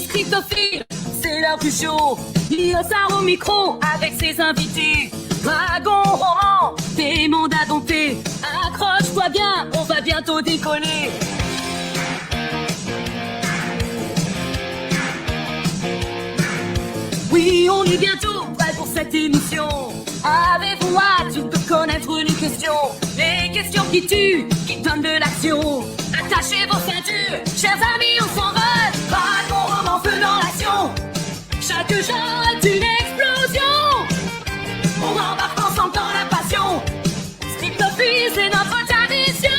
Cryptophile, c'est l'heure du show. Dinosaure au micro avec ses invités. Dragon, roman, des mondes à dompter. Accroche-toi bien, on va bientôt décoller. Oui, on est bientôt prêt pour cette émission. Avez-vous hâte de connaître les questions? Les questions qui tuent, qui donnent de l'action. Attachez vos ceintures, chers amis, on s'envole. Dragon, roman, feu dans l'action. Chaque genre est une explosion. On embarque ensemble dans la passion. Cryptophile, c'est notre tradition.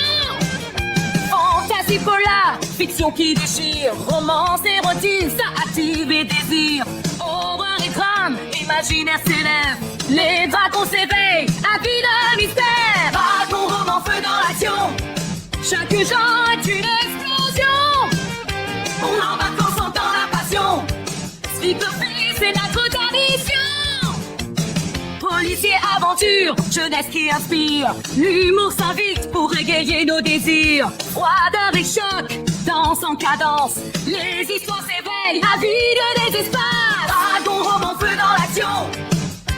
Fantasy polar, fiction qui déchire. Romance, érotine, ça active les désirs. Horreur et drame, imaginaire s'élève. Les dragons s'éveillent, avis de mystère. Dragon, roman, feu dans l'action. Chaque genre est une explosion. On embarque ensemble dans la passion. Cryptophile, c'est notre tradition. Policier, aventure, jeunesse qui inspire. L'humour s'invite pour égayer nos désirs. Froideur et choc, danse en cadence. Les histoires s'éveillent, avis de désespoir. Dragon, roman, feu dans l'action.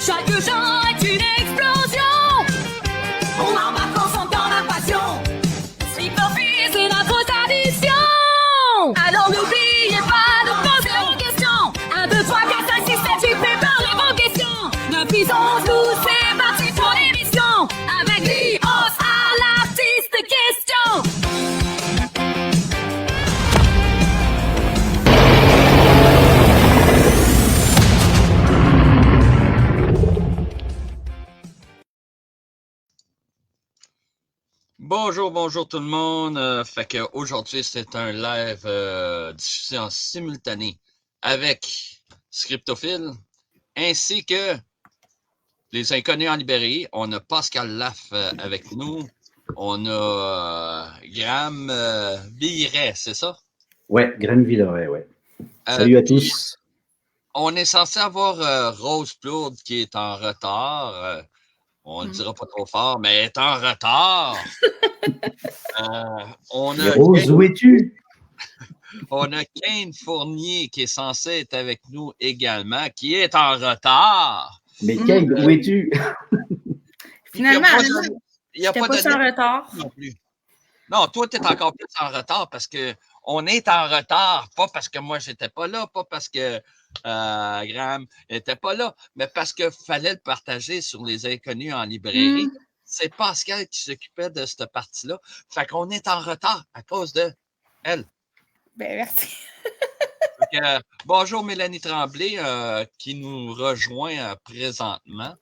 Chaque genre est une explosion. On embarque ensemble dans la passion. Cryptophile, c'est notre tradition. Alors n'oubliez pas de poser vos questions. 1, 2, 3, 4, 5, 6, 7, 8, préparez vos questions. 9, 10, 11, 12, c'est parti pour l'émission. Avec Lios à l'artiste question. Bonjour tout le monde. Fait que aujourd'hui c'est un live diffusé en simultané avec Cryptophile ainsi que les Inconnus en Libérie. On a Pascal Laff avec nous. On a Graham Villeray, c'est ça? Ouais, Graham Villeray, ouais. Salut à tous. On est censé avoir Rose Plourde qui est en retard. On ne le dira pas trop fort, mais elle est en retard. Rose, où es-tu? On a Kane Fournier qui est censé être avec nous également, qui est en retard. Mais Kane, où es-tu? Finalement, il n'y a pas de retard. Non plus. Non, toi, tu es encore plus en retard parce qu'on est en retard, pas parce que moi, j'étais pas là, pas parce que Graham n'était pas là, mais parce qu'il fallait le partager sur les Inconnus en librairie. C'est Pascal qui s'occupait de cette partie-là. Fait qu'on est en retard à cause de elle. Ben, merci. Bonjour Mélanie Tremblay qui nous rejoint présentement.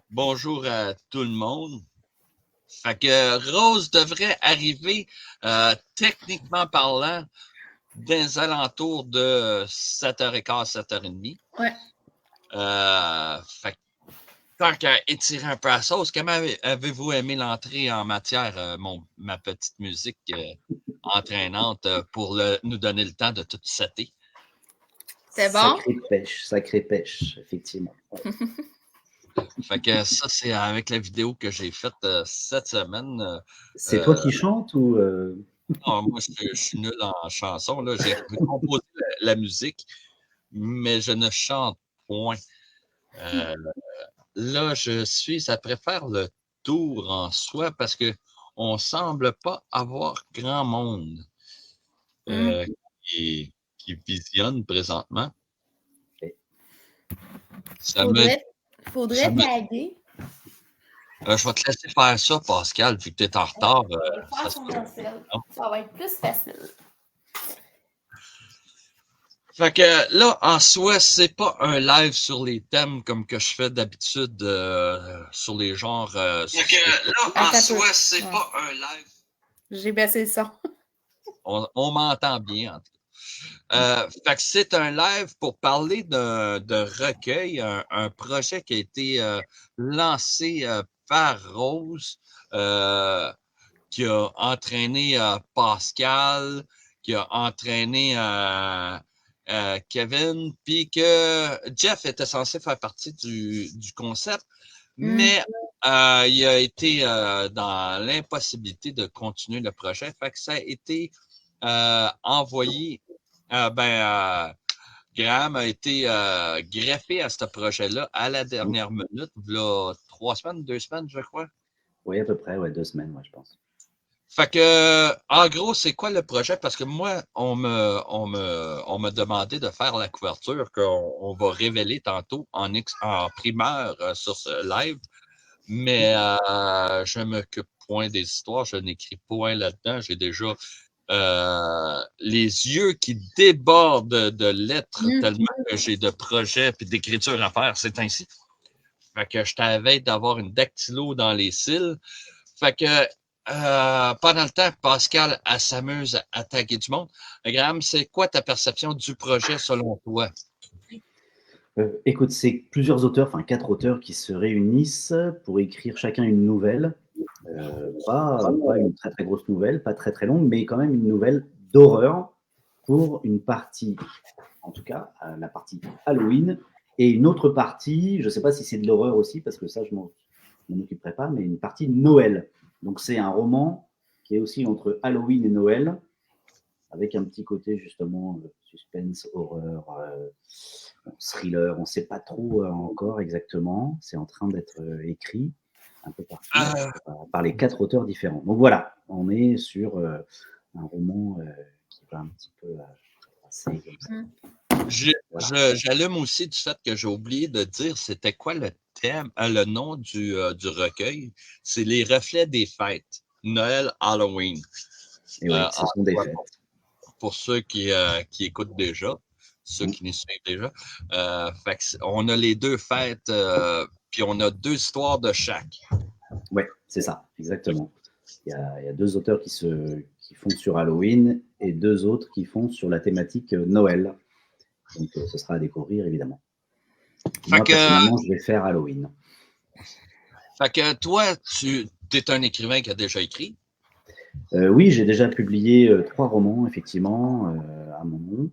Bonjour à tout le monde. Fait que Rose devrait arriver techniquement parlant dans les alentours de 7h15, 7h30. Ouais. Fait que tant qu'à étirer un peu la sauce, comment avez-vous aimé l'entrée en matière, ma petite musique entraînante pour nous donner le temps de tout setter? C'est bon? Sacrée pêche, effectivement. Ouais. Fait que ça, c'est avec la vidéo que j'ai faite cette semaine. C'est toi qui chantes ou Non, moi, je suis nul en chanson. Là. J'ai composé la musique, mais je ne chante point. Là, je suis après faire le tour en soi parce qu'on ne semble pas avoir grand monde qui visionne présentement. Okay. Faudrait taguer. Je vais te laisser faire ça, Pascal, vu que tu es en retard. Ça va être plus facile. Fait que là, en soi, c'est pas un live sur les thèmes comme que je fais d'habitude sur les genres. Fait que là, en soi, c'est pas un live. J'ai baissé le son. On m'entend bien, en tout cas. Fait que c'est un live pour parler d'un recueil, un projet qui a été lancé par Rose, qui a entraîné Pascal, qui a entraîné Kevin, puis que Jeff était censé faire partie du concept, mais il a été dans l'impossibilité de continuer le projet. Fait que ça a été envoyé Graham a été greffé à ce projet-là à la dernière minute, là, 3 semaines, 2 semaines, je crois. Oui, à peu près, 2 semaines, je pense. Fait que, en gros, c'est quoi le projet? Parce que moi, on m'a demandé de faire la couverture qu'on va révéler tantôt en primeur sur ce live. Mais je ne m'occupe point des histoires, je n'écris point là-dedans. J'ai déjà les yeux qui débordent de lettres tellement que j'ai de projets et d'écriture à faire, c'est ainsi. Fait que je t'avais d'avoir une dactylo dans les cils. Fait que pendant le temps, Pascal, elle s'amuse à attaquer du monde. Graham, c'est quoi ta perception du projet selon toi? Écoute, c'est plusieurs auteurs, enfin 4 auteurs qui se réunissent pour écrire chacun une nouvelle. Pas une très très grosse nouvelle, pas très très longue, mais quand même une nouvelle d'horreur pour une partie, en tout cas la partie Halloween, et une autre partie, je ne sais pas si c'est de l'horreur aussi, parce que ça je m'en occuperai pas, mais une partie Noël. Donc c'est un roman qui est aussi entre Halloween et Noël, avec un petit côté justement suspense, horreur, thriller, on ne sait pas trop encore exactement, c'est en train d'être écrit un peu partout par les 4 auteurs différents. Donc voilà, on est sur un roman qui va un petit peu passer comme ça. J'allume aussi du fait que j'ai oublié de dire c'était quoi le thème, le nom du recueil. C'est Les reflets des fêtes, Noël, Halloween. Et oui, ce sont des fêtes. Pour ceux qui écoutent déjà, ceux qui nous suivent déjà. Fait que on a les 2 fêtes, puis on a 2 histoires de chaque. Oui, c'est ça, exactement. Il y a 2 auteurs qui font sur Halloween et 2 autres qui font sur la thématique Noël. Donc, ce sera à découvrir, évidemment. Moi, personnellement, je vais faire Halloween. Fait que toi, tu es un écrivain qui a déjà écrit? Oui, j'ai déjà publié 3 romans, effectivement, à mon nom,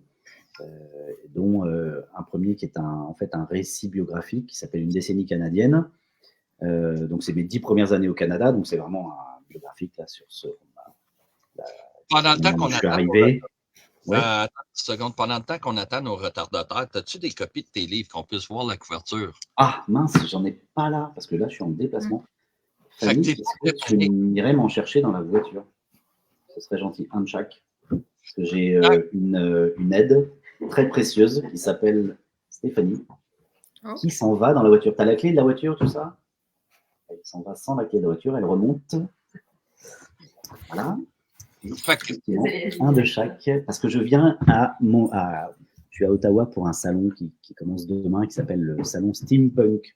dont un premier qui est en fait un récit biographique qui s'appelle Une décennie canadienne. Donc, c'est mes 10 premières années au Canada, donc c'est vraiment un biographique là, sur ce. Pendant le temps qu'on attend. Arrivé. Attends une seconde. Pendant le temps qu'on attend nos retardataires, as-tu des copies de tes livres qu'on puisse voir la couverture? Ah, mince, j'en ai pas là, parce que là, je suis en déplacement. Fanny, est-ce que tu irais m'en chercher dans la voiture? Ce serait gentil, un de chaque. Parce que j'ai une aide très précieuse qui s'appelle Stéphanie, qui s'en va dans la voiture. Tu as la clé de la voiture, tout ça? Elle s'en va sans la clé de la voiture, elle remonte. Voilà. Un de chaque, parce que je viens je suis à Ottawa pour un salon qui commence demain, qui s'appelle le salon Steampunk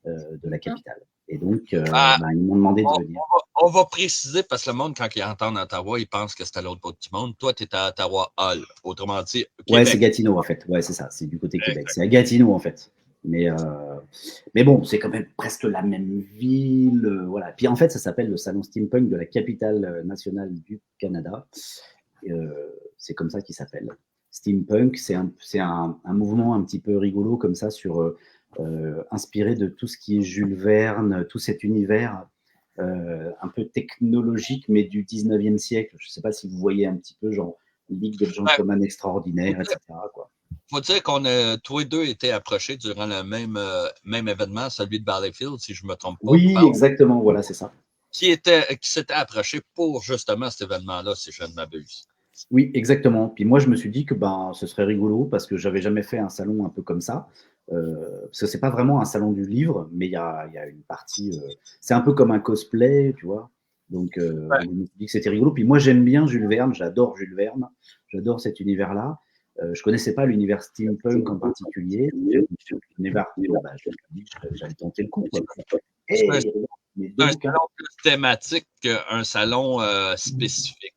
de la capitale. Et donc, ils m'ont demandé de venir. On va préciser, parce que le monde, quand il entend Ottawa, il pense que c'est à l'autre bout du monde. Toi, tu es à Ottawa Hall, autrement dit, Québec. Ouais, c'est Gatineau, en fait. Ouais, c'est ça, c'est du côté Québec. C'est à Gatineau, en fait. Mais bon, c'est quand même presque la même ville. Voilà. Puis en fait, ça s'appelle le salon Steampunk de la capitale nationale du Canada. C'est comme ça qu'il s'appelle. Steampunk, c'est un mouvement un petit peu rigolo comme ça, inspiré de tout ce qui est Jules Verne, tout cet univers un peu technologique, mais du 19e siècle. Je ne sais pas si vous voyez un petit peu, genre Ligue des Gentlemen extraordinaires, etc. Quoi. Faut dire qu'on a tous les deux été approchés durant le même événement, celui de Valleyfield, si je ne me trompe pas. Oui, exactement, voilà, c'est ça. Qui s'était approché pour justement cet événement-là, si je ne m'abuse. Oui, exactement. Puis moi, je me suis dit que ce serait rigolo parce que j'avais jamais fait un salon un peu comme ça. Parce que c'est pas vraiment un salon du livre, mais il y a une partie. C'est un peu comme un cosplay, tu vois. Donc, je me suis dit que c'était rigolo. Puis moi, j'aime bien Jules Verne. J'adore Jules Verne. J'adore cet univers-là. Je connaissais pas l'univers steampunk en particulier. J'allais tenter le coup. C'est un salon plus thématique qu'un salon spécifique.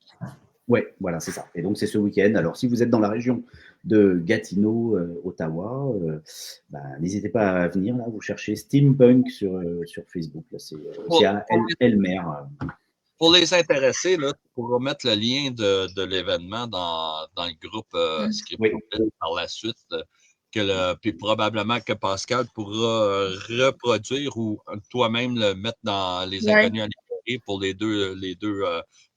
Oui, voilà, c'est ça. Et donc, c'est ce week-end. Alors, si vous êtes dans la région de Gatineau, Ottawa, n'hésitez pas à venir. Là, vous cherchez Steampunk sur Facebook. Là, c'est à Elmer. Pour les intéressés, là, tu pourras mettre le lien de l'événement dans le groupe Scriptopile par la suite. Puis probablement que Pascal pourra reproduire ou toi-même le mettre dans les inconnus à l'écrit pour les deux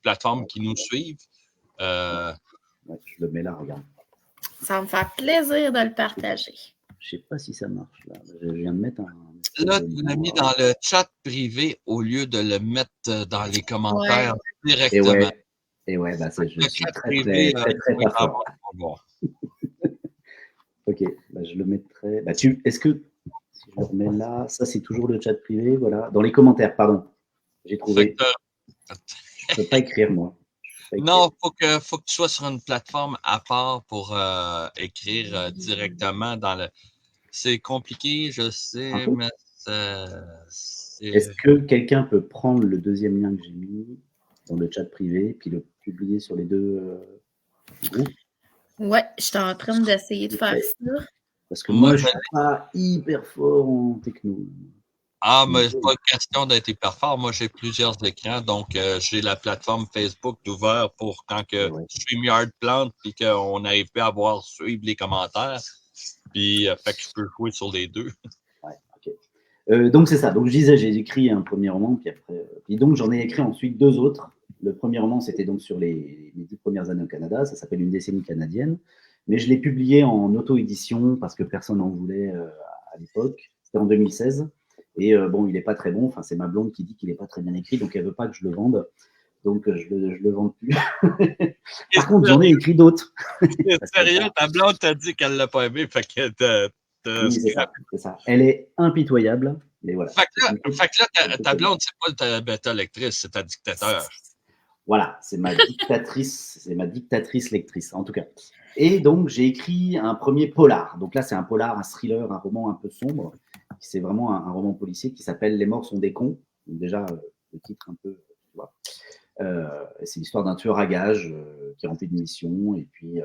plateformes qui nous suivent. Je le mets là, regarde. Ça va me faire plaisir de le partager. Je sais pas si ça marche là. Je viens de mettre un. Là, tu l'as mis dans le chat privé au lieu de le mettre dans les commentaires directement. Et ouais, bah, je Le suis chat très privé, pas fort. Ok, bah, je le mettrai. Bah, est-ce que si je le remets là, ça c'est toujours le chat privé, voilà. Dans les commentaires, pardon. J'ai trouvé. Je peux pas écrire moi. Non, faut que tu sois sur une plateforme à part pour écrire directement dans le. C'est compliqué, je sais, mais est-ce que quelqu'un peut prendre le deuxième lien que j'ai mis dans le chat privé puis le publier sur les deux groupes? Ouais, j'étais en train d'essayer de faire ça. Parce que moi, je suis pas hyper fort en techno. Ah, mais c'est pas une question d'être hyper fort. Moi, j'ai plusieurs écrans, donc j'ai la plateforme Facebook d'ouvert pour quand que StreamYard plante puis qu'on n'arrive pas à voir suivre les commentaires. Puis, fait que je peux jouer sur les deux. Ouais, ok. Donc, c'est ça. Donc, je disais, j'ai écrit un premier roman, puis après. Puis donc, j'en ai écrit ensuite deux autres. Le premier roman, c'était donc sur mes 10 premières années au Canada. Ça s'appelle Une décennie canadienne. Mais je l'ai publié en auto-édition parce que personne n'en voulait à l'époque. C'était en 2016. Et bon, il n'est pas très bon. Enfin, c'est ma blonde qui dit qu'il n'est pas très bien écrit, donc elle ne veut pas que je le vende. Donc, je le vends plus. Par contre, j'en ai écrit d'autres. C'est sérieux, ta blonde t'a dit qu'elle ne l'a pas aimé, fait que oui, c'est ça. Elle est impitoyable, mais voilà. Fait que là, ta blonde, c'est pas ta bêta lectrice, c'est ta dictateur. Voilà, c'est ma dictatrice lectrice, en tout cas. Et donc, j'ai écrit un premier polar. Donc là, c'est un polar, un thriller, un roman un peu sombre. C'est vraiment un roman policier qui s'appelle Les morts sont des cons. Donc déjà, le titre un peu, tu vois. C'est l'histoire d'un tueur à gages qui remplit une mission et puis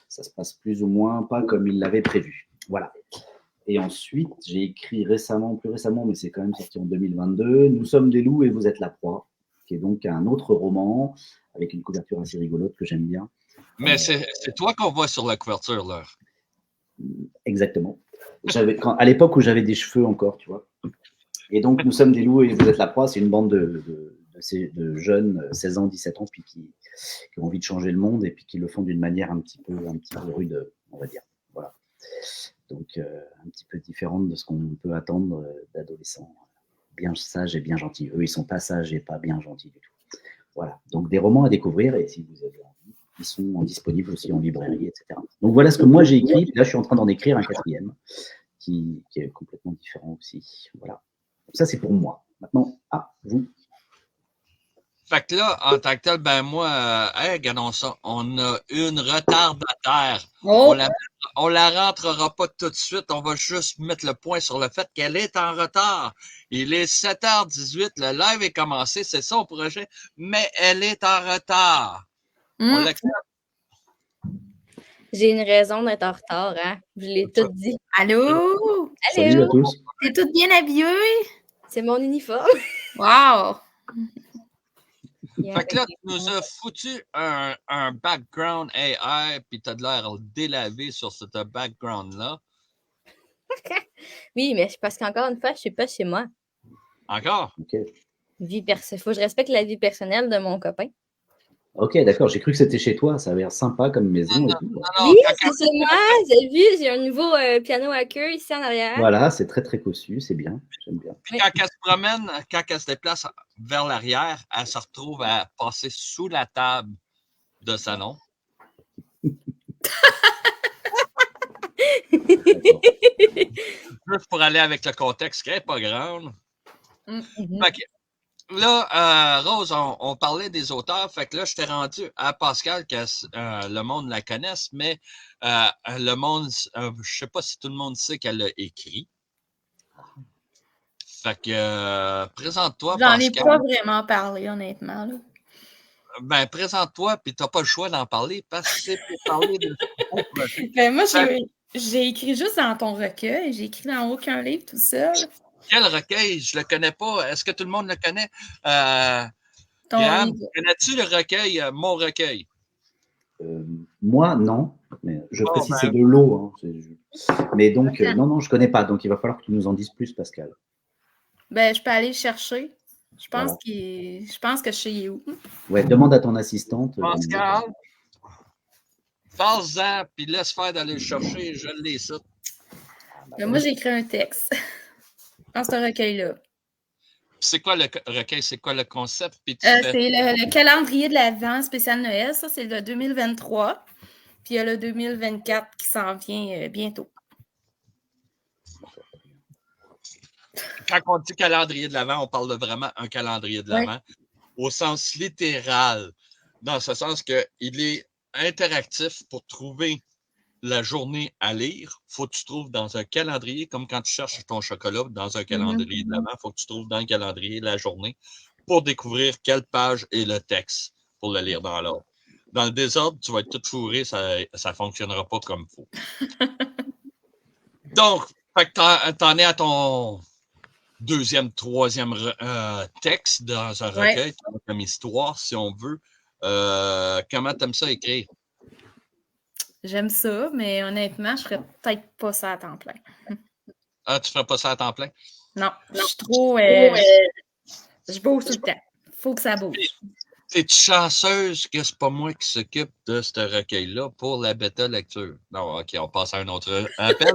ça se passe plus ou moins pas comme il l'avait prévu. Voilà. Et ensuite, j'ai écrit plus récemment, mais c'est quand même sorti en 2022, Nous sommes des loups et vous êtes la proie, qui est donc un autre roman avec une couverture assez rigolote que j'aime bien. Mais c'est toi qu'on voit sur la couverture, là. Exactement. À l'époque où j'avais des cheveux encore, tu vois. Et donc, Nous sommes des loups et vous êtes la proie, c'est une bande de jeunes, 16 ans, 17 ans, puis qui ont envie de changer le monde et puis qui le font d'une manière un petit peu rude, on va dire. Voilà. Donc, un petit peu différente de ce qu'on peut attendre d'adolescents bien sages et bien gentils. Eux, ils sont pas sages et pas bien gentils du tout. Voilà. Donc, des romans à découvrir et si vous avez envie, ils sont disponibles aussi en librairie, etc. Donc, voilà ce que moi j'ai écrit. Là, je suis en train d'en écrire un quatrième qui est complètement différent aussi. Voilà. Donc, ça, c'est pour moi. Maintenant, vous. Fait que là, en tant que tel, ben moi, regardons ça, on a une retardataire. Oh. On la rentrera pas tout de suite, on va juste mettre le point sur le fait qu'elle est en retard. Il est 7h18, le live est commencé, c'est son projet, mais elle est en retard. On l'accepte. J'ai une raison d'être en retard, hein? Je l'ai tout dit. Allô? Salut à tous. T'es toute bien habillée? C'est mon uniforme. Wow! Fait que là, tu nous as foutu un background AI, puis t'as de l'air délavé sur ce background-là. Oui, mais parce qu'encore une fois, je suis pas chez moi. Encore? Ok. Faut que je respecte la vie personnelle de mon copain. Ok, d'accord. J'ai cru que c'était chez toi. Ça a l'air sympa comme maison et tout. Oui, c'est chez moi. Vous avez vu, j'ai un nouveau piano à queue ici en arrière. Voilà, c'est très, très cossu. C'est bien. J'aime bien. Puis quand elle se promène, quand elle se déplace vers l'arrière, elle se retrouve à passer sous la table de salon. Juste pour aller avec le contexte qui n'est pas grande. Fait que, là, Rose, on parlait des auteurs. Fait que là, je t'ai rendu à Pascal, que le monde la connaisse, mais le monde, je ne sais pas si tout le monde sait qu'elle a écrit. Fait que, présente-toi, J'en Pascal. ai pas vraiment parlé, honnêtement. Là. Ben, présente-toi, puis tu n'as pas le choix d'en parler parce que c'est pour parler de ton projet. Ben, moi, j'ai écrit juste dans ton recueil. J'ai écrit dans aucun livre tout seul. Quel recueil? Je le connais pas. Est-ce que tout le monde le connaît? Graham, connais-tu le recueil, Mon recueil? Moi, non. Mais je précise, c'est de l'eau. Hein. Mais donc, non, je connais pas. Donc, il va falloir que tu nous en dises plus, Pascal. Ben, je peux aller le chercher. Je pense que je sais où. Ouais, demande à ton assistante. Pascal? Parle-en, puis laisse faire d'aller le chercher. Je l'ai ça. Moi, j'ai écrit un texte dans ce recueil-là. C'est quoi le recueil? C'est quoi le concept? Puis C'est le calendrier de l'Avent spécial Noël. Ça, c'est le 2023. Puis il y a le 2024 qui s'en vient bientôt. Quand on dit calendrier de l'Avent, on parle de vraiment un calendrier de l'Avent au sens littéral, dans ce sens qu'il est interactif pour trouver la journée à lire. Il faut que tu trouves dans un calendrier, comme quand tu cherches ton chocolat dans un calendrier de l'Avent, il faut que tu trouves dans le calendrier la journée pour découvrir quelle page est le texte pour le lire dans l'ordre. Dans le désordre, tu vas être tout fourré, ça ne fonctionnera pas comme il faut. Donc, t'en es à ton deuxième, troisième texte dans un recueil, comme histoire, si on veut. Comment tu aimes ça écrire? J'aime ça, mais honnêtement, je ferais peut-être pas ça à temps plein. Ah, tu ferais pas ça à temps plein? Non, je suis trop... je bouge tout le temps. Faut que ça bouge. T'es-tu chanceuse que c'est pas moi qui s'occupe de ce recueil-là pour la bêta lecture? Non, OK, on passe à un autre appel.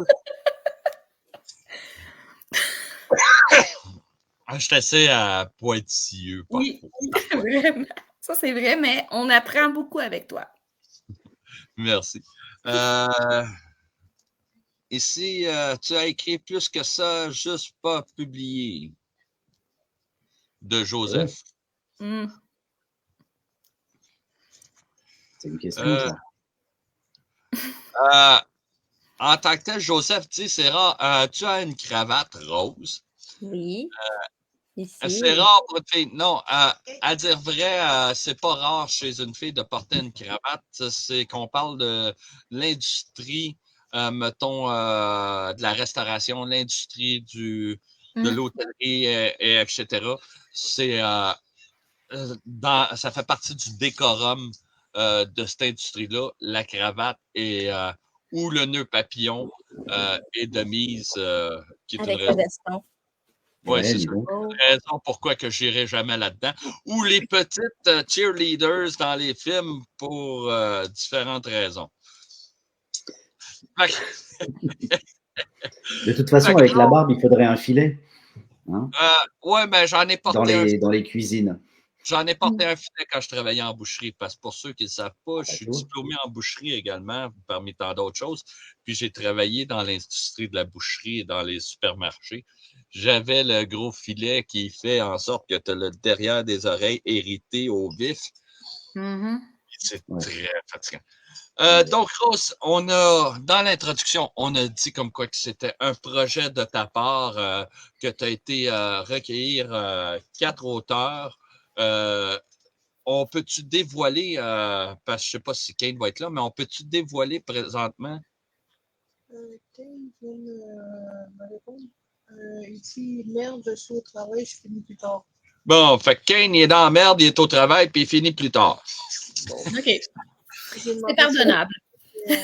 Je suis assez pointilleux. Oui, vraiment. Ça, c'est vrai, mais on apprend beaucoup avec toi. Merci. Ici, tu as écrit plus que ça, juste pas publié. De Joseph. C'est une question, ça. En tant que tel, Joseph, tu sais, c'est rare. Tu as une cravate rose. Oui. Ici. C'est rare pour une fille. Non, à dire vrai, c'est pas rare chez une fille de porter une cravate. C'est qu'on parle de l'industrie, mettons, de la restauration, l'industrie de l'hôtellerie, etc. C'est ça fait partie du décorum de cette industrie-là. La cravate ou le nœud papillon est de mise. Qui est avec une le veston. Oui, c'est une raison pourquoi que je n'irai jamais là-dedans. Ou les petites cheerleaders dans les films pour différentes raisons. De toute façon, avec la barbe, il faudrait un filet. Hein, oui, mais j'en ai porté dans les cuisines. J'en ai porté un filet quand je travaillais en boucherie, parce que pour ceux qui ne le savent pas, je suis diplômé en boucherie également, parmi tant d'autres choses. Puis j'ai travaillé dans l'industrie de la boucherie et dans les supermarchés. J'avais le gros filet qui fait en sorte que tu as le derrière des oreilles hérité au vif. C'est très fatigant. Donc, Rose, dans l'introduction, on a dit comme quoi que c'était un projet de ta part, que tu as été recueillir 4 auteurs. On peut-tu dévoiler, parce que je ne sais pas si Kane va être là, mais on peut-tu dévoiler présentement? Kane vient de me répondre. Il dit merde, je suis au travail, je finis plus tard. Bon, fait que Kane, il est dans la merde, il est au travail, puis il finit plus tard. OK. C'est pardonnable. Tu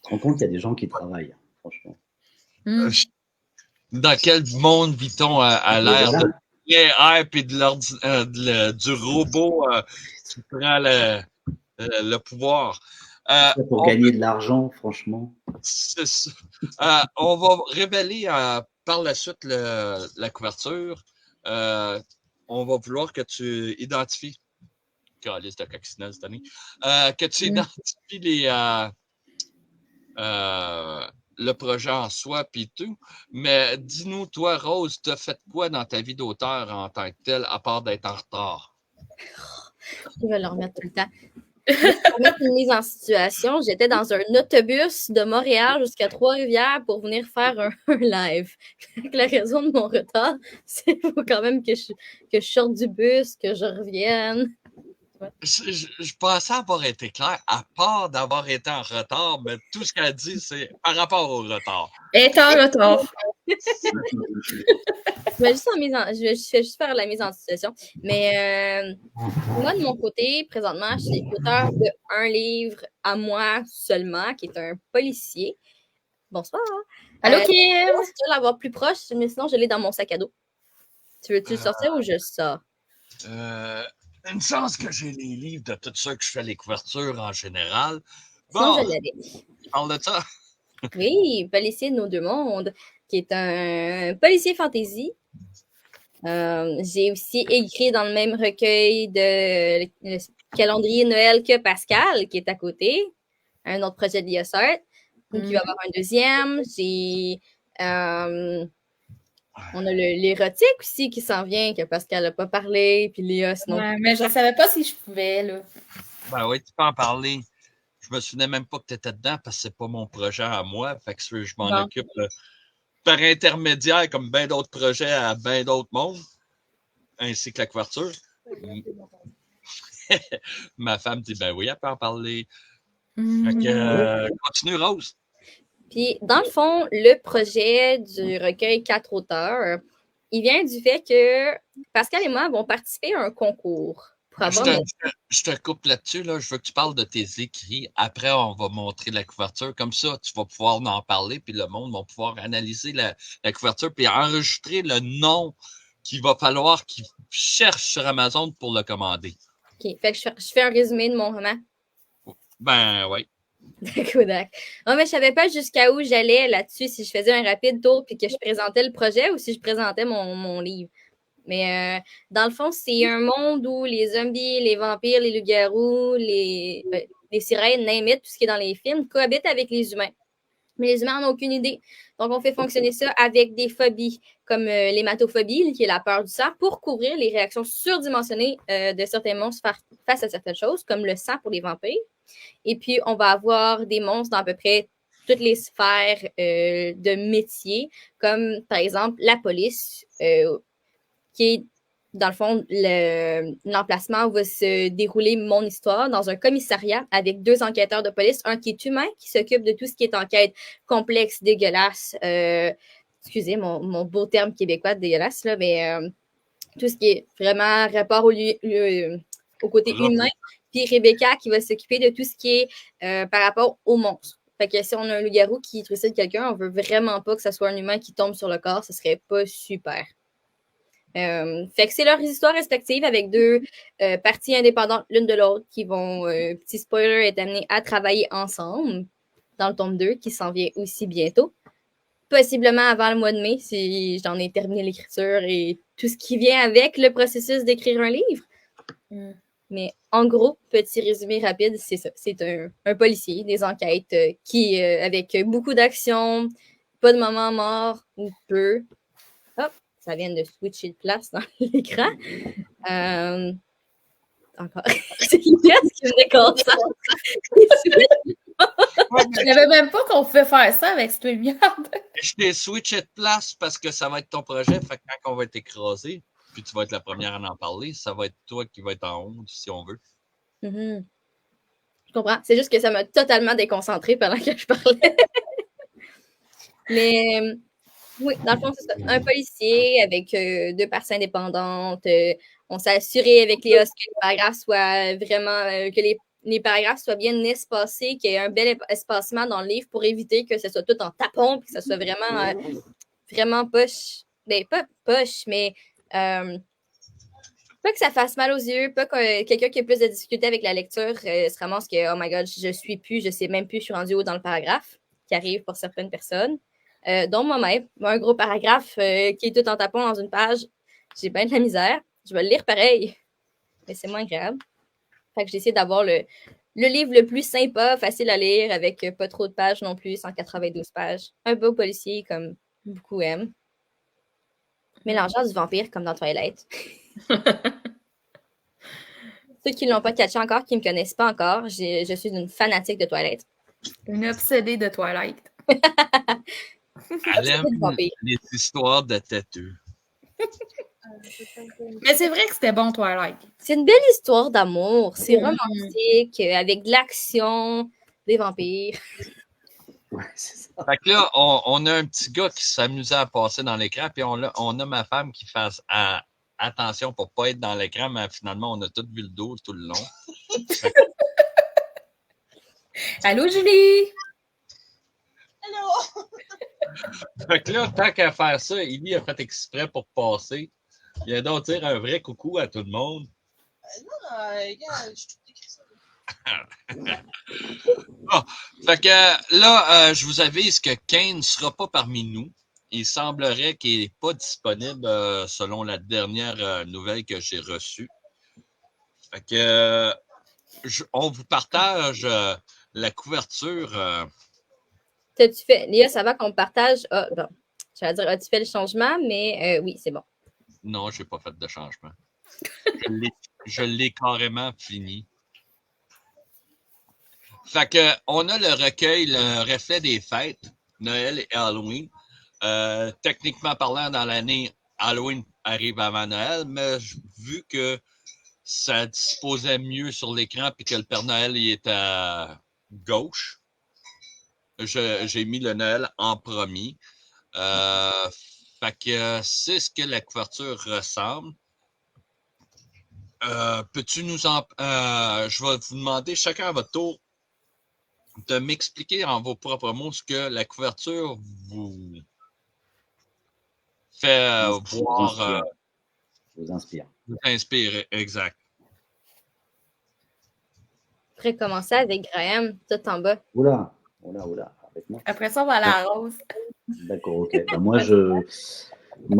te rends compte qu'il y a des gens qui travaillent, franchement. Dans quel monde vit-on à l'ère de l'AI et du robot qui prend le pouvoir? Pour gagner de l'argent, franchement. C'est ça. On va révéler par la suite la couverture. On va vouloir que tu identifies. Calice de coccinelle cette année. Que tu identifies le projet en soi puis tout. Mais dis-nous, toi, Rose, tu as fait quoi dans ta vie d'auteur en tant que telle, à part d'être en retard? Je vais le remettre tout le temps. Pour mettre une mise en situation, j'étais dans un autobus de Montréal jusqu'à Trois-Rivières pour venir faire un live. La raison de mon retard, c'est qu'il faut quand même que je sorte du bus, que je revienne. Je pensais avoir été clair, à part d'avoir été en retard, mais tout ce qu'elle dit, c'est par rapport au retard. Elle est en retard. Je vais juste faire la mise en situation. Mais moi, de mon côté, présentement, je suis auteur d'un livre à moi seulement, qui est un policier. Bonsoir. Allô, Kim? Je veux l'avoir plus proche, mais sinon, je l'ai dans mon sac à dos. Tu veux-tu le sortir ou je le sors? Une chance que j'ai les livres de tout ça que je fais les couvertures en général. Sinon, je Bon, l'avais. je parle de ça. Oui, Policier de nos deux mondes, qui est un policier fantasy. J'ai aussi écrit dans le même recueil de le calendrier Noël que Pascal, qui est à côté, un autre projet de l'IOSART. Donc, il va y avoir un deuxième. On a l'érotique aussi qui s'en vient, que Pascal n'a pas parlé, puis Léa, sinon. Ouais, mais je ne savais pas si je pouvais, là. Ben oui, tu peux en parler. Je me souvenais même pas que tu étais dedans parce que c'est pas mon projet à moi. Fait que je m'en occupe par intermédiaire, comme bien d'autres projets à bien d'autres mondes, ainsi que la couverture. Ma femme dit, ben oui, elle peut en parler. Fait que, continue, Rose. Puis, dans le fond, le projet du recueil 4 auteurs, il vient du fait que Pascal et moi avons participé à un concours. Pour avoir Je te coupe là-dessus. Là. Je veux que tu parles de tes écrits. Après, on va montrer la couverture. Comme ça, tu vas pouvoir en parler, puis le monde va pouvoir analyser la couverture, puis enregistrer le nom qu'il va falloir qu'il cherche sur Amazon pour le commander. OK. Fait que je fais un résumé de mon roman. Ben, oui. D'accord. Non, mais je savais pas jusqu'à où j'allais là-dessus, si je faisais un rapide tour puis que je présentais le projet ou si je présentais mon livre. Mais dans le fond, c'est un monde où les zombies, les vampires, les loups-garous, les sirènes, name it, tout ce qui est dans les films, cohabitent avec les humains. Mais les humains n'en ont aucune idée. Donc, on fait fonctionner ça avec des phobies, comme l'hématophobie, qui est la peur du sang, pour couvrir les réactions surdimensionnées de certains monstres face à certaines choses, comme le sang pour les vampires. Et puis, on va avoir des monstres dans à peu près toutes les sphères de métier, comme par exemple la police, qui est, dans le fond, l'emplacement où va se dérouler mon histoire dans un commissariat avec 2 enquêteurs de police, un qui est humain, qui s'occupe de tout ce qui est enquête complexe, dégueulasse, excusez mon beau terme québécois dégueulasse, là, mais tout ce qui est vraiment rapport au côté humain, puis Rebecca qui va s'occuper de tout ce qui est par rapport aux monstres. Fait que si on a un loup-garou qui trucide quelqu'un, on veut vraiment pas que ce soit un humain qui tombe sur le corps, ce serait pas super. Fait que c'est leurs histoires respectives avec 2 parties indépendantes l'une de l'autre qui vont, petit spoiler, être amenées à travailler ensemble dans le tome 2 qui s'en vient aussi bientôt. Possiblement avant le mois de mai si j'en ai terminé l'écriture et tout ce qui vient avec le processus d'écrire un livre. Mais en gros, petit résumé rapide, c'est ça. C'est un policier, des enquêtes qui, avec beaucoup d'action, pas de moment mort ou peu. Hop! Ça vient de switcher de place dans l'écran. Encore. C'est qu'est-ce qui me déconcentre? Je savais même pas qu'on pouvait faire ça avec StreamYard. Je t'ai switché de place parce que ça va être ton projet. Fait que quand on va être écrasé, puis tu vas être la première à en parler, ça va être toi qui va être en haut, si on veut. Je comprends. C'est juste que ça m'a totalement déconcentrée pendant que je parlais. Mais oui, dans le fond, c'est ça. Un policier avec 2 parties indépendantes. On s'est assuré avec Léa que les paragraphes soient vraiment, que les paragraphes soient bien espacés, qu'il y ait un bel espacement dans le livre pour éviter que ce soit tout en tapon et que ce soit vraiment, vraiment poche. Ben, pas poche, mais pas que ça fasse mal aux yeux, pas que quelqu'un qui a plus de difficulté avec la lecture se ramasse que, oh my god, je sais même plus, je suis rendue où dans le paragraphe, qui arrive pour certaines personnes. Dont moi-même, un gros paragraphe qui est tout en tapant dans une page, j'ai bien de la misère. Je vais le lire pareil, mais c'est moins grave. Fait que j'ai essayé d'avoir le livre le plus sympa, facile à lire, avec pas trop de pages non plus, 192 pages. Un beau policier comme beaucoup aiment. Mélangeant du vampire comme dans Twilight. Ceux qui ne l'ont pas catché encore, qui ne me connaissent pas encore, je suis une fanatique de Twilight. Une obsédée de Twilight. Elle aime les histoires de têteux. Mais c'est vrai que c'était bon, Twilight. C'est une belle histoire d'amour. C'est romantique, avec de l'action, des vampires. Ouais, c'est ça. Fait que là, on a un petit gars qui s'amusait à passer dans l'écran, puis on a ma femme qui fait attention pour pas être dans l'écran, mais finalement, on a tout vu le dos tout le long. Allô, Julie? Allô? Fait que là, tant qu'à faire ça, Illy a fait exprès pour passer. Il a donc dire un vrai coucou à tout le monde. Regarde, je t'ai écrit ça. Fait que là, je vous avise que Kane ne sera pas parmi nous. Il semblerait qu'il n'est pas disponible selon la dernière nouvelle que j'ai reçue. Fait que on vous partage la couverture. T'as-tu fait, Léa, ça va qu'on partage. Ah, bon. J'allais dire, as-tu fait le changement? Mais oui, c'est bon. Non, je n'ai pas fait de changement. Je l'ai carrément fini. Fait que on a le recueil, le reflet des fêtes, Noël et Halloween. Techniquement parlant, dans l'année, Halloween arrive avant Noël, mais vu que ça disposait mieux sur l'écran puis que le Père Noël il est à gauche, j'ai mis le Noël en premier. Fait que c'est ce que la couverture ressemble. Peux-tu nous en... je vais vous demander chacun à votre tour de m'expliquer en vos propres mots ce que la couverture vous fait voir... vous inspire. Vous inspire, exact. Je pourrais commencer avec Graham, tout en bas. Oula. Avec moi. Après ça, on va aller à la rose. D'accord, ok. Ben, moi,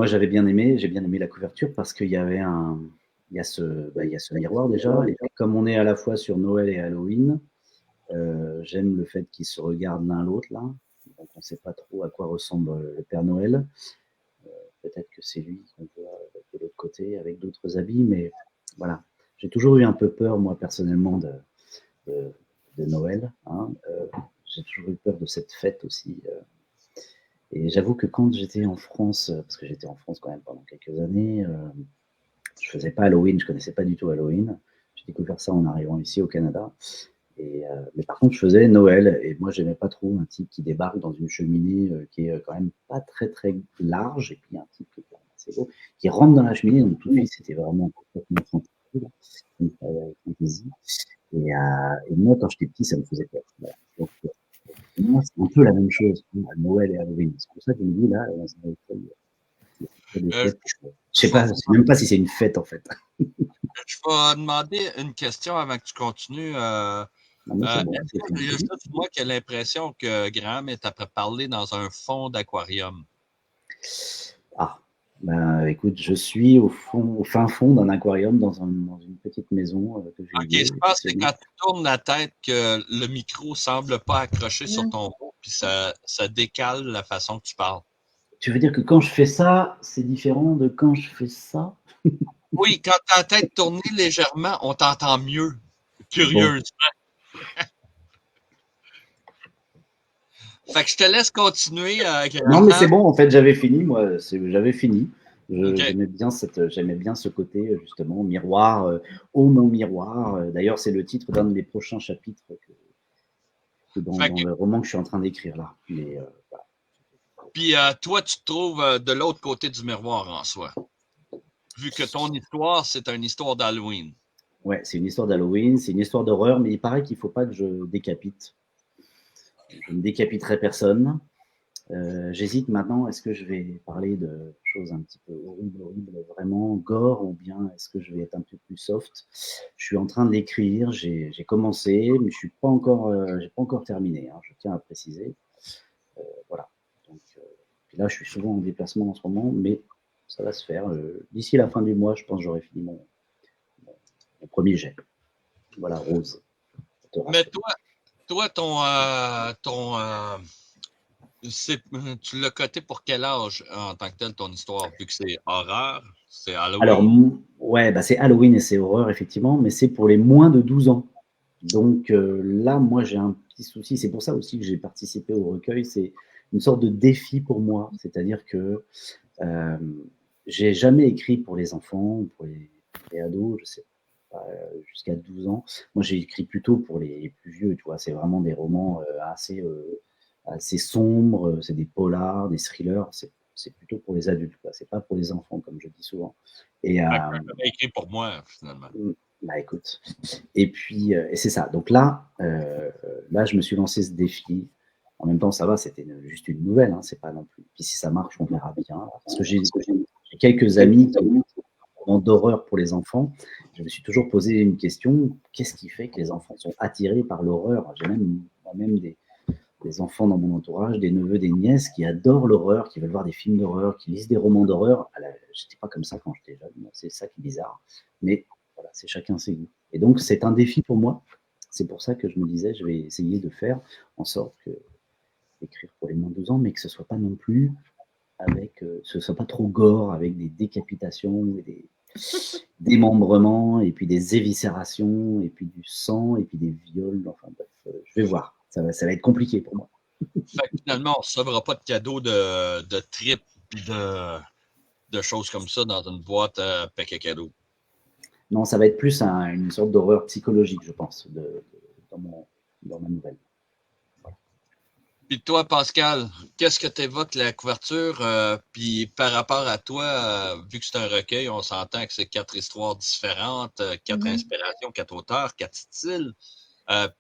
j'ai bien aimé la couverture parce qu'il y avait il y a ce miroir déjà. Et puis, comme on est à la fois sur Noël et Halloween, j'aime le fait qu'ils se regardent l'un l'autre là. Donc on ne sait pas trop à quoi ressemble le Père Noël. Peut-être que c'est lui qu'on voit de l'autre côté avec d'autres habits, mais voilà. J'ai toujours eu un peu peur, moi personnellement, de Noël. Hein. J'ai toujours eu peur de cette fête aussi. Et j'avoue que quand j'étais en France, parce que j'étais en France quand même pendant quelques années, je ne faisais pas Halloween, je ne connaissais pas du tout Halloween. J'ai découvert ça en arrivant ici au Canada. Mais par contre, je faisais Noël et moi, j'aimais pas trop un type qui débarque dans une cheminée qui est quand même pas très très large et puis un type qui est quand même assez beau, qui rentre dans la cheminée. Donc tout de suite, c'était vraiment complètement fantasy. Et moi, quand j'étais petit, ça me faisait peur. Voilà. Donc, moi, c'est un peu la même chose à Noël et Halloween. C'est pour ça que je me dis là, je sais pas, je sais même pas si c'est une fête en fait. Je vais demander une question avant que tu continues. Il y a juste moi qui ai l'impression que Graham est après parler dans un fond d'aquarium. Ah, ben écoute, je suis au fin fond d'un aquarium dans une petite maison que j'ai. Ok, je pense que quand tu tournes la tête, que le micro semble pas accroché sur ton dos, puis ça décale la façon que tu parles. Tu veux dire que quand je fais ça, c'est différent de quand je fais ça? Oui, quand ta tête tourne légèrement, on t'entend mieux. Curieusement. Fait que je te laisse continuer. Non, mais c'est bon, en fait, j'avais fini, moi. J'avais fini. J'aimais bien ce côté, justement, miroir, mon miroir. D'ailleurs, c'est le titre d'un des prochains chapitres dans le roman que je suis en train d'écrire là. Mais, voilà. Puis toi, tu te trouves de l'autre côté du miroir en soi. Vu que ton histoire, c'est une histoire d'Halloween. Ouais, c'est une histoire d'Halloween, c'est une histoire d'horreur, mais il paraît qu'il ne faut pas que je décapite. Je ne décapiterai personne. J'hésite maintenant, est-ce que je vais parler de choses un petit peu horribles, vraiment gore, ou bien est-ce que je vais être un peu plus soft? Je suis en train d'écrire, j'ai commencé, mais je suis pas encore terminé, hein, je tiens à préciser. Voilà. Donc, puis là, je suis souvent en déplacement en ce moment, mais ça va se faire. D'ici la fin du mois, je pense que j'aurai fini mon premier jet. Voilà, Rose. Mais toi, tu l'as coté pour quel âge en tant que tel, ton histoire? Vu que c'est horreur, c'est Halloween. Alors, ouais, c'est Halloween et c'est horreur, effectivement, mais c'est pour les moins de 12 ans. Donc là, moi, j'ai un petit souci. C'est pour ça aussi que j'ai participé au recueil. C'est une sorte de défi pour moi. C'est-à-dire que j'ai jamais écrit pour les enfants, pour les ados, je sais pas, jusqu'à 12 ans. Moi, j'ai écrit plutôt pour les plus vieux, tu vois. C'est vraiment des romans assez sombres, c'est des polars, des thrillers. C'est plutôt pour les adultes, quoi. C'est pas pour les enfants, comme je dis souvent. Et écrit pour moi, finalement. Bah écoute. Et puis, et c'est ça. Donc là, je me suis lancé ce défi. En même temps, ça va, c'était juste une nouvelle, hein, c'est pas non plus. Puis si ça marche, on verra bien. Parce que j'ai quelques amis qui ont d'horreur pour les enfants, je me suis toujours posé une question, qu'est-ce qui fait que les enfants sont attirés par l'horreur? J'ai même des enfants dans mon entourage, des neveux, des nièces qui adorent l'horreur, qui veulent voir des films d'horreur, qui lisent des romans d'horreur. J'étais pas comme ça quand j'étais jeune, c'est ça qui est bizarre. Mais voilà, c'est chacun ses goûts. Et donc, c'est un défi pour moi. C'est pour ça que je me disais, je vais essayer de faire en sorte que écrire pour les moins de 12 ans, mais que ce soit pas non plus ce soit pas trop gore, avec des décapitations, des démembrements, et puis des éviscérations, et puis du sang, et puis des viols. Enfin bref, je vais voir. Ça va être compliqué pour moi. Fait que finalement, on ne recevra pas de cadeaux de trip et de choses comme ça dans une boîte paquet cadeaux. Non, ça va être plus une sorte d'horreur psychologique, je pense, dans ma nouvelle. Puis toi, Pascal, qu'est-ce que t'évoques la couverture? Puis par rapport à toi, vu que c'est un recueil, on s'entend que c'est 4 histoires différentes, 4 inspirations, 4 auteurs, 4 styles,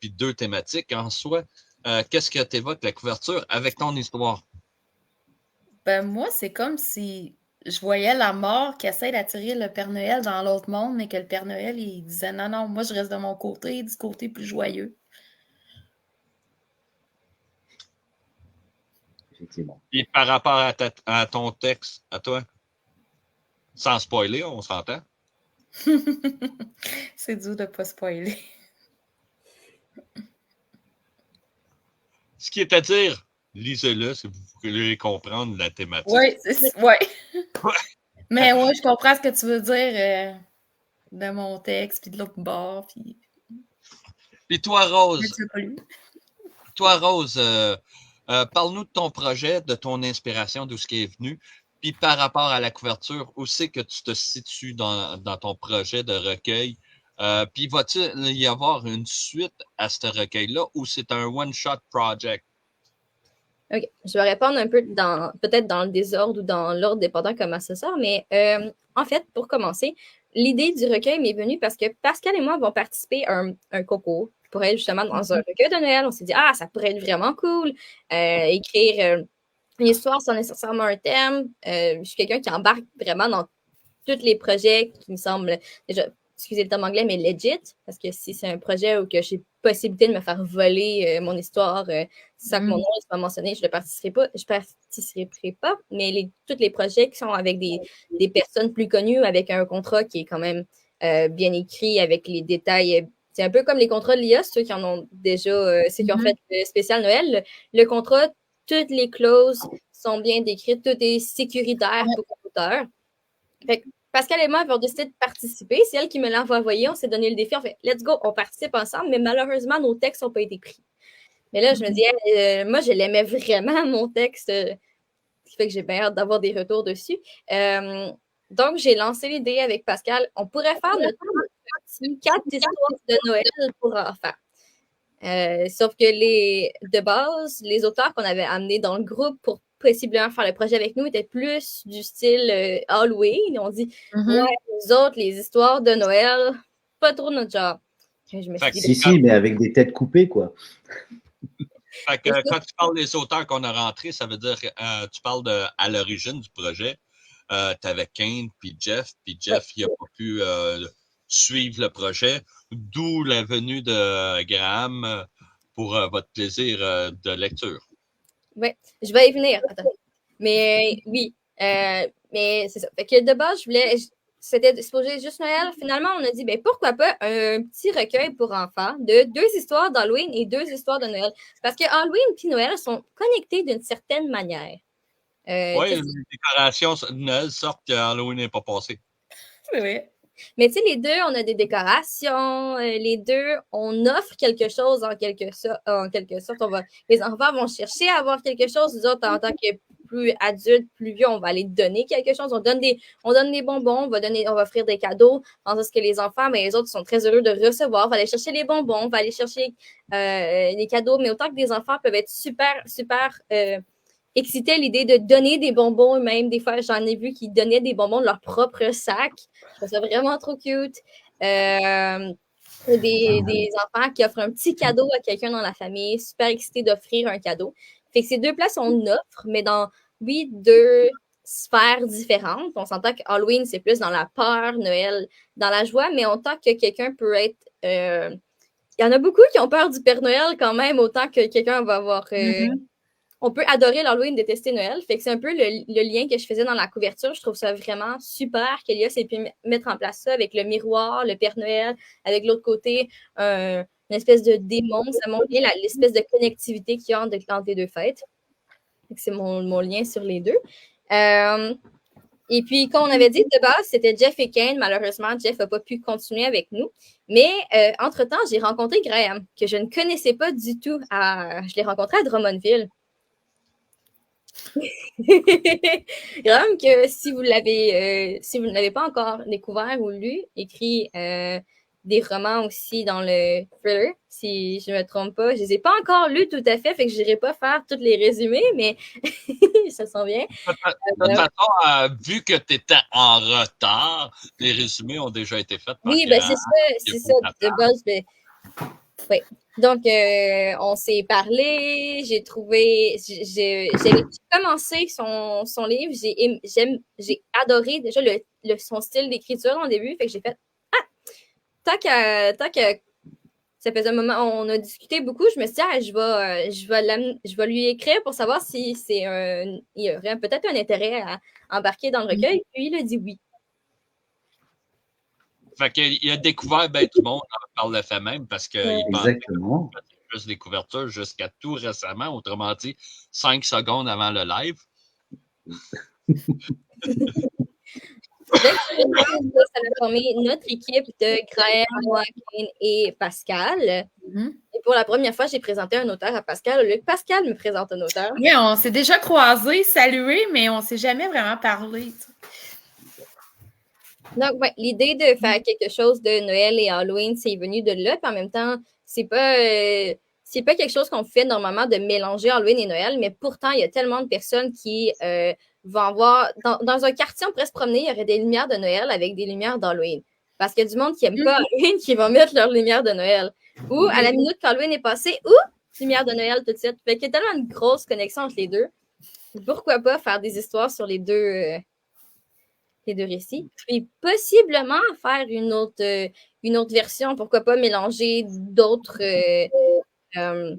puis 2 thématiques en soi. Qu'est-ce que t'évoques la couverture avec ton histoire? Ben moi, c'est comme si je voyais la mort qui essaie d'attirer le Père Noël dans l'autre monde, mais que le Père Noël, il disait non, non, moi je reste de mon côté, du côté plus joyeux. Effectivement. Et par rapport à ton texte, à toi, sans spoiler, on s'entend? C'est dur de ne pas spoiler. Ce qui est à dire, lisez-le si vous voulez comprendre la thématique. Oui, ouais. Mais oui, je comprends ce que tu veux dire de mon texte, puis de l'autre bord, puis... Puis toi, Rose, parle-nous de ton projet, de ton inspiration, d'où ce qui est venu. Puis par rapport à la couverture, où c'est que tu te situes dans ton projet de recueil? Puis va-t-il y avoir une suite à ce recueil-là ou c'est un one-shot project? OK. Je vais répondre un peu peut-être dans le désordre ou dans l'ordre dépendant comment ça sort, mais en fait, pour commencer, l'idée du recueil m'est venue parce que Pascal et moi avons participé à un concours pour être justement dans un recueil de Noël. On s'est dit, ça pourrait être vraiment cool, écrire une histoire sans nécessairement un thème. Je suis quelqu'un qui embarque vraiment dans tous les projets qui me semblent déjà, excusez le terme anglais, mais legit, parce que si c'est un projet où que j'ai possibilité de me faire voler mon histoire, sans que mon nom ne soit mentionné, je ne participerai pas, mais tous les projets qui sont avec des personnes plus connues, avec un contrat qui est quand même bien écrit, avec les détails, c'est un peu comme les contrats de l'IA, ceux qui en ont déjà, ceux qui ont fait le spécial Noël, le contrat, toutes les clauses sont bien décrites, tout est sécuritaire pour l'auteur. Fait que Pascal et moi avons décidé de participer. C'est elle qui me l'a envoyé. On s'est donné le défi. On fait, let's go, on participe ensemble. Mais malheureusement, nos textes n'ont pas été pris. Mais là, je me dis, moi, je l'aimais vraiment, mon texte. Ce qui fait que j'ai bien hâte d'avoir des retours dessus. Donc, j'ai lancé l'idée avec Pascal. On pourrait faire notre 4 histoires de Noël pour enfants. Sauf que de base, les auteurs qu'on avait amenés dans le groupe pour possiblement faire le projet avec nous étaient plus du style Halloween. On dit, ouais, les autres, les histoires de Noël, pas trop notre genre. Je me suis dit, si, mais avec des têtes coupées, quoi. Fait que, quand tu parles des auteurs qu'on a rentrés, ça veut dire que tu parles à l'origine du projet. Tu avais Kane puis Jeff, il n'a pas pu suivre le projet, d'où la venue de Graham pour votre plaisir de lecture. Oui, je vais y venir. Attends. Mais oui, mais c'est ça. Fait que de base, c'était supposé juste Noël. Finalement, on a dit, pourquoi pas un petit recueil pour enfants de 2 histoires d'Halloween et 2 histoires de Noël. Parce que Halloween et Noël sont connectés d'une certaine manière. Oui, les décorations de Noël sortent que Halloween n'est pas passé. Oui. Mais tu sais, les deux, on a des décorations. Les deux, on offre quelque chose en quelque sorte. Les enfants vont chercher à avoir quelque chose. Nous autres, en tant que plus adultes, plus vieux, on va aller donner quelque chose. On donne des bonbons, on va offrir des cadeaux. Tandis que les enfants, les autres sont très heureux de recevoir. On va aller chercher les bonbons, on va aller chercher les cadeaux. Mais autant que des enfants peuvent être super, super excités à l'idée de donner des bonbons eux-mêmes. Des fois, j'en ai vu qui donnaient des bonbons de leur propre sac. Je trouve ça vraiment trop cute. Des enfants qui offrent un petit cadeau à quelqu'un dans la famille, super excités d'offrir un cadeau. Fait que ces 2 places, on offre, mais dans, 2 sphères différentes. On s'entend que Halloween, c'est plus dans la peur, Noël, dans la joie, mais autant que quelqu'un peut être... il y en a beaucoup qui ont peur du Père Noël quand même, autant que quelqu'un va avoir... On peut adorer l'Halloween, détester Noël. Fait que c'est un peu le lien que je faisais dans la couverture. Je trouve ça vraiment super qu'Elias ait pu mettre en place ça avec le miroir, le Père Noël, avec l'autre côté, une espèce de démon. Ça montre bien l'espèce de connectivité qu'il y a entre les deux fêtes. C'est mon lien sur les deux. Et puis, comme on avait dit de base, c'était Jeff et Kane. Malheureusement, Jeff n'a pas pu continuer avec nous. Mais entre-temps, j'ai rencontré Graham, que je ne connaissais pas du tout. Je l'ai rencontré à Drummondville. Graham, que si vous ne l'avez pas encore découvert ou lu, écrit des romans aussi dans le thriller, si je ne me trompe pas. Je ne les ai pas encore lus tout à fait, fait que je n'irai pas faire tous les résumés, mais ça sent bien. De toute façon, vu que tu étais en retard, les résumés ont déjà été faits par Oui, ben c'est ça, de base. Oui. Donc, on s'est parlé, j'ai commencé son livre, j'ai adoré déjà son style d'écriture en début, fait que j'ai fait tant que ça faisait un moment, on a discuté beaucoup, je me suis dit, je vais lui écrire pour savoir si il y aurait peut-être un intérêt à embarquer dans le recueil, puis il a dit oui. Fait qu'il a découvert bien tout le monde par le fait même, parce qu'il Exactement. pensait juste des couvertures jusqu'à tout récemment, autrement dit, 5 secondes avant le live. Ça a formé notre équipe de Graham, moi, Kane et Pascal. Et pour la première fois, j'ai présenté un auteur à Pascal. Au lieu que Pascal me présente un auteur. Oui, on s'est déjà croisés, salués, mais on ne s'est jamais vraiment parlé. Donc, ouais, l'idée de faire quelque chose de Noël et Halloween, c'est venu de là. Puis en même temps, c'est pas quelque chose qu'on fait normalement de mélanger Halloween et Noël, mais pourtant, il y a tellement de personnes qui vont avoir... Dans un quartier, on pourrait se promener, il y aurait des lumières de Noël avec des lumières d'Halloween. Parce qu'il y a du monde qui n'aime pas Halloween qui va mettre leurs lumières de Noël. Ou à la minute qu'Halloween est passé, lumière de Noël tout de suite. Fait qu'il y a tellement une grosse connexion entre les deux. Pourquoi pas faire des histoires sur les deux récits. Puis possiblement faire une autre version. Pourquoi pas mélanger d'autres... mais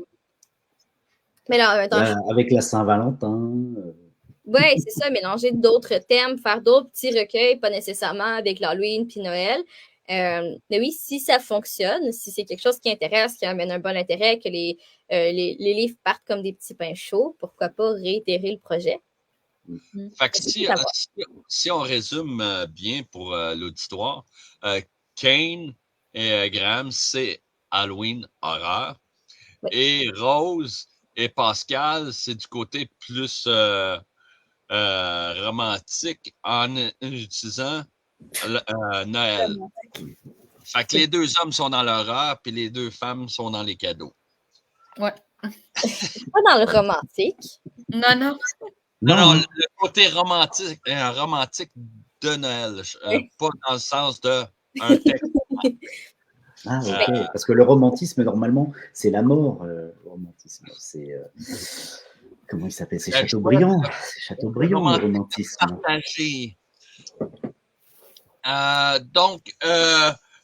là, en même temps, avec la Saint-Valentin. Oui, c'est ça, mélanger d'autres thèmes, faire d'autres petits recueils, pas nécessairement avec l'Halloween puis Noël. Mais oui, si ça fonctionne, si c'est quelque chose qui intéresse, qui amène un bon intérêt, que les livres partent comme des petits pains chauds, pourquoi pas réitérer le projet? Fait que si on résume bien pour l'auditoire, Kane et Graham, c'est Halloween horreur. Oui. Et Rose et Pascal, c'est du côté plus romantique en utilisant Noël. Fait que les deux hommes sont dans l'horreur, puis les deux femmes sont dans les cadeaux. Ouais. Pas dans le romantique. Non. Non, le côté romantique de Noël, pas dans le sens de un texte. Ah, ok. Parce que le romantisme, normalement, c'est la mort. Le romantisme, c'est... comment il s'appelle? C'est Chateaubriand. C'est Chateaubriand, le romantisme. Partagé. Donc,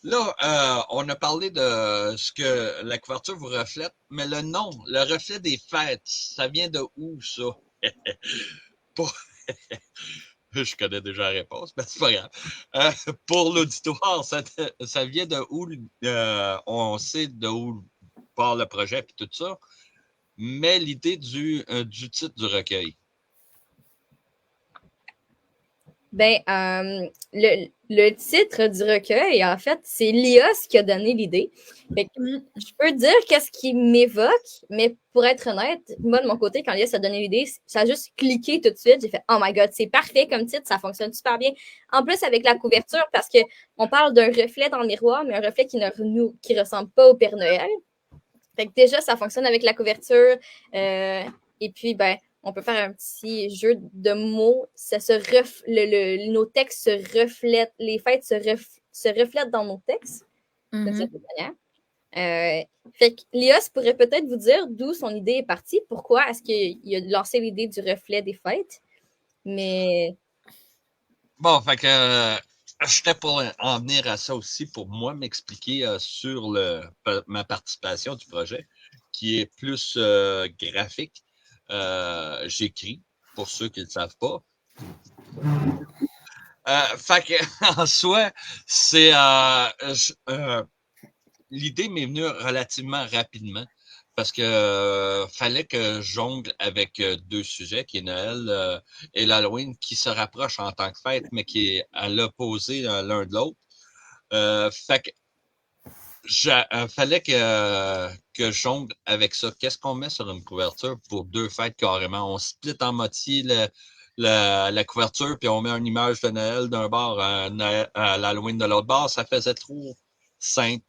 là, on a parlé de ce que la couverture vous reflète, mais le nom, le reflet des fêtes, ça vient de où, ça? Je connais déjà la réponse, mais c'est pas grave. Pour l'auditoire, ça vient de où? On sait de où part le projet et tout ça, mais l'idée du titre du recueil. Ben, le titre du recueil, en fait, c'est Lios qui a donné l'idée. Fait que je peux dire qu'est-ce qui m'évoque, mais pour être honnête, moi, de mon côté, quand Lios a donné l'idée, ça a juste cliqué tout de suite. J'ai fait « Oh my God, c'est parfait comme titre, ça fonctionne super bien. » En plus, avec la couverture, parce qu'on parle d'un reflet dans le miroir, mais un reflet qui ressemble pas au Père Noël. Fait que déjà, ça fonctionne avec la couverture. Et puis, ben, on peut faire un petit jeu de mots. Nos textes se reflètent, les fêtes se reflètent dans nos textes, de cette manière. Fait que Lios pourrait peut-être vous dire d'où son idée est partie, pourquoi est-ce qu'il a lancé l'idée du reflet des fêtes. Mais Bon, fait que j'étais pour en venir à ça aussi pour moi m'expliquer sur ma participation du projet, qui est plus graphique. J'écris, pour ceux qui ne le savent pas. Fait que, en soi, c'est l'idée m'est venue relativement rapidement parce que fallait que je jongle avec deux sujets, qui est Noël et l'Halloween, qui se rapprochent en tant que fête, mais qui est à l'opposé l'un de l'autre. Fait que fallait que je jongle avec ça. Qu'est-ce qu'on met sur une couverture pour deux fêtes carrément? On split en moitié la couverture, puis on met une image de Noël d'un bord à l'Halloween de l'autre bord. Ça faisait trop simple.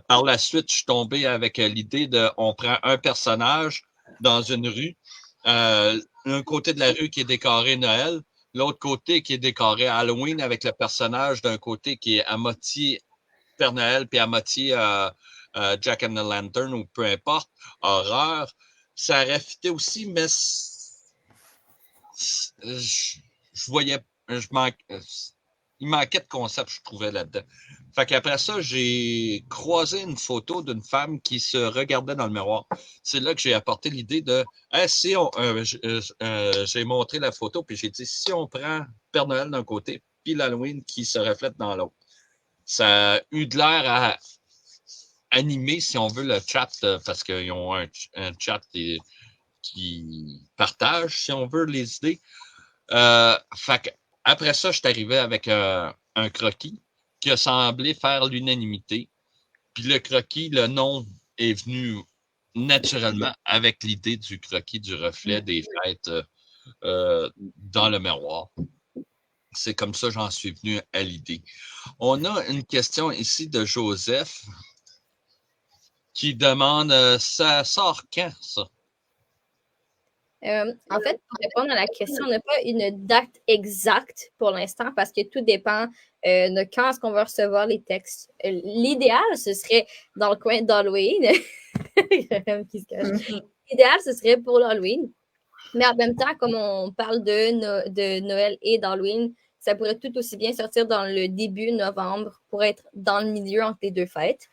Par la suite, je suis tombé avec l'idée on prend un personnage dans une rue, un côté de la rue qui est décoré Noël, l'autre côté qui est décoré Halloween avec le personnage d'un côté qui est à moitié Père Noël puis à moitié Jack and the Lantern ou peu importe, horreur. Ça aurait fité aussi, mais je voyais, il manquait de concept, je trouvais là-dedans. Fait qu'après ça, j'ai croisé une photo d'une femme qui se regardait dans le miroir. C'est là que j'ai apporté l'idée de, si on, j'ai montré la photo, puis j'ai dit, si on prend Père Noël d'un côté, puis l'Halloween qui se reflète dans l'autre. Ça a eu de l'air à animer, si on veut, le chat, parce qu'ils ont un chat qui partage, si on veut, les idées. Fait que, après ça, je suis arrivé avec un croquis qui a semblé faire l'unanimité. Puis le croquis, le nom est venu naturellement avec l'idée du croquis, du reflet des fêtes dans le miroir. C'est comme ça que j'en suis venu à l'idée. On a une question ici de Joseph qui demande ça sort quand, ça? en fait, pour répondre à la question, on n'a pas une date exacte pour l'instant parce que tout dépend de quand est-ce qu'on va recevoir les textes. L'idéal, ce serait dans le coin d'Halloween. Qui se cache. L'idéal, ce serait pour l'Halloween. Mais en même temps, comme on parle de Noël et d'Halloween, ça pourrait tout aussi bien sortir dans le début novembre pour être dans le milieu entre les deux fêtes.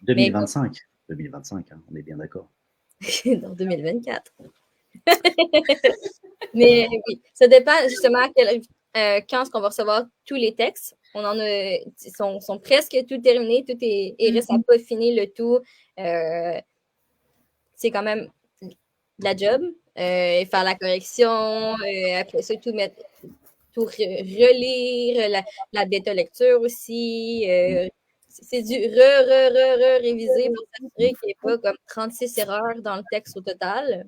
2025. 2025, hein, on est bien d'accord. Dans 2024. Mais oui, ça dépend justement quand est-ce qu'on va recevoir tous les textes. On en a, sont presque tout terminés, tout est, il reste à peaufiner le tout. C'est quand même de la job. Faire la correction, après ça, tout relire, la bêta lecture aussi. C'est du réviser pour s'assurer qu'il n'y ait pas comme 36 erreurs dans le texte au total,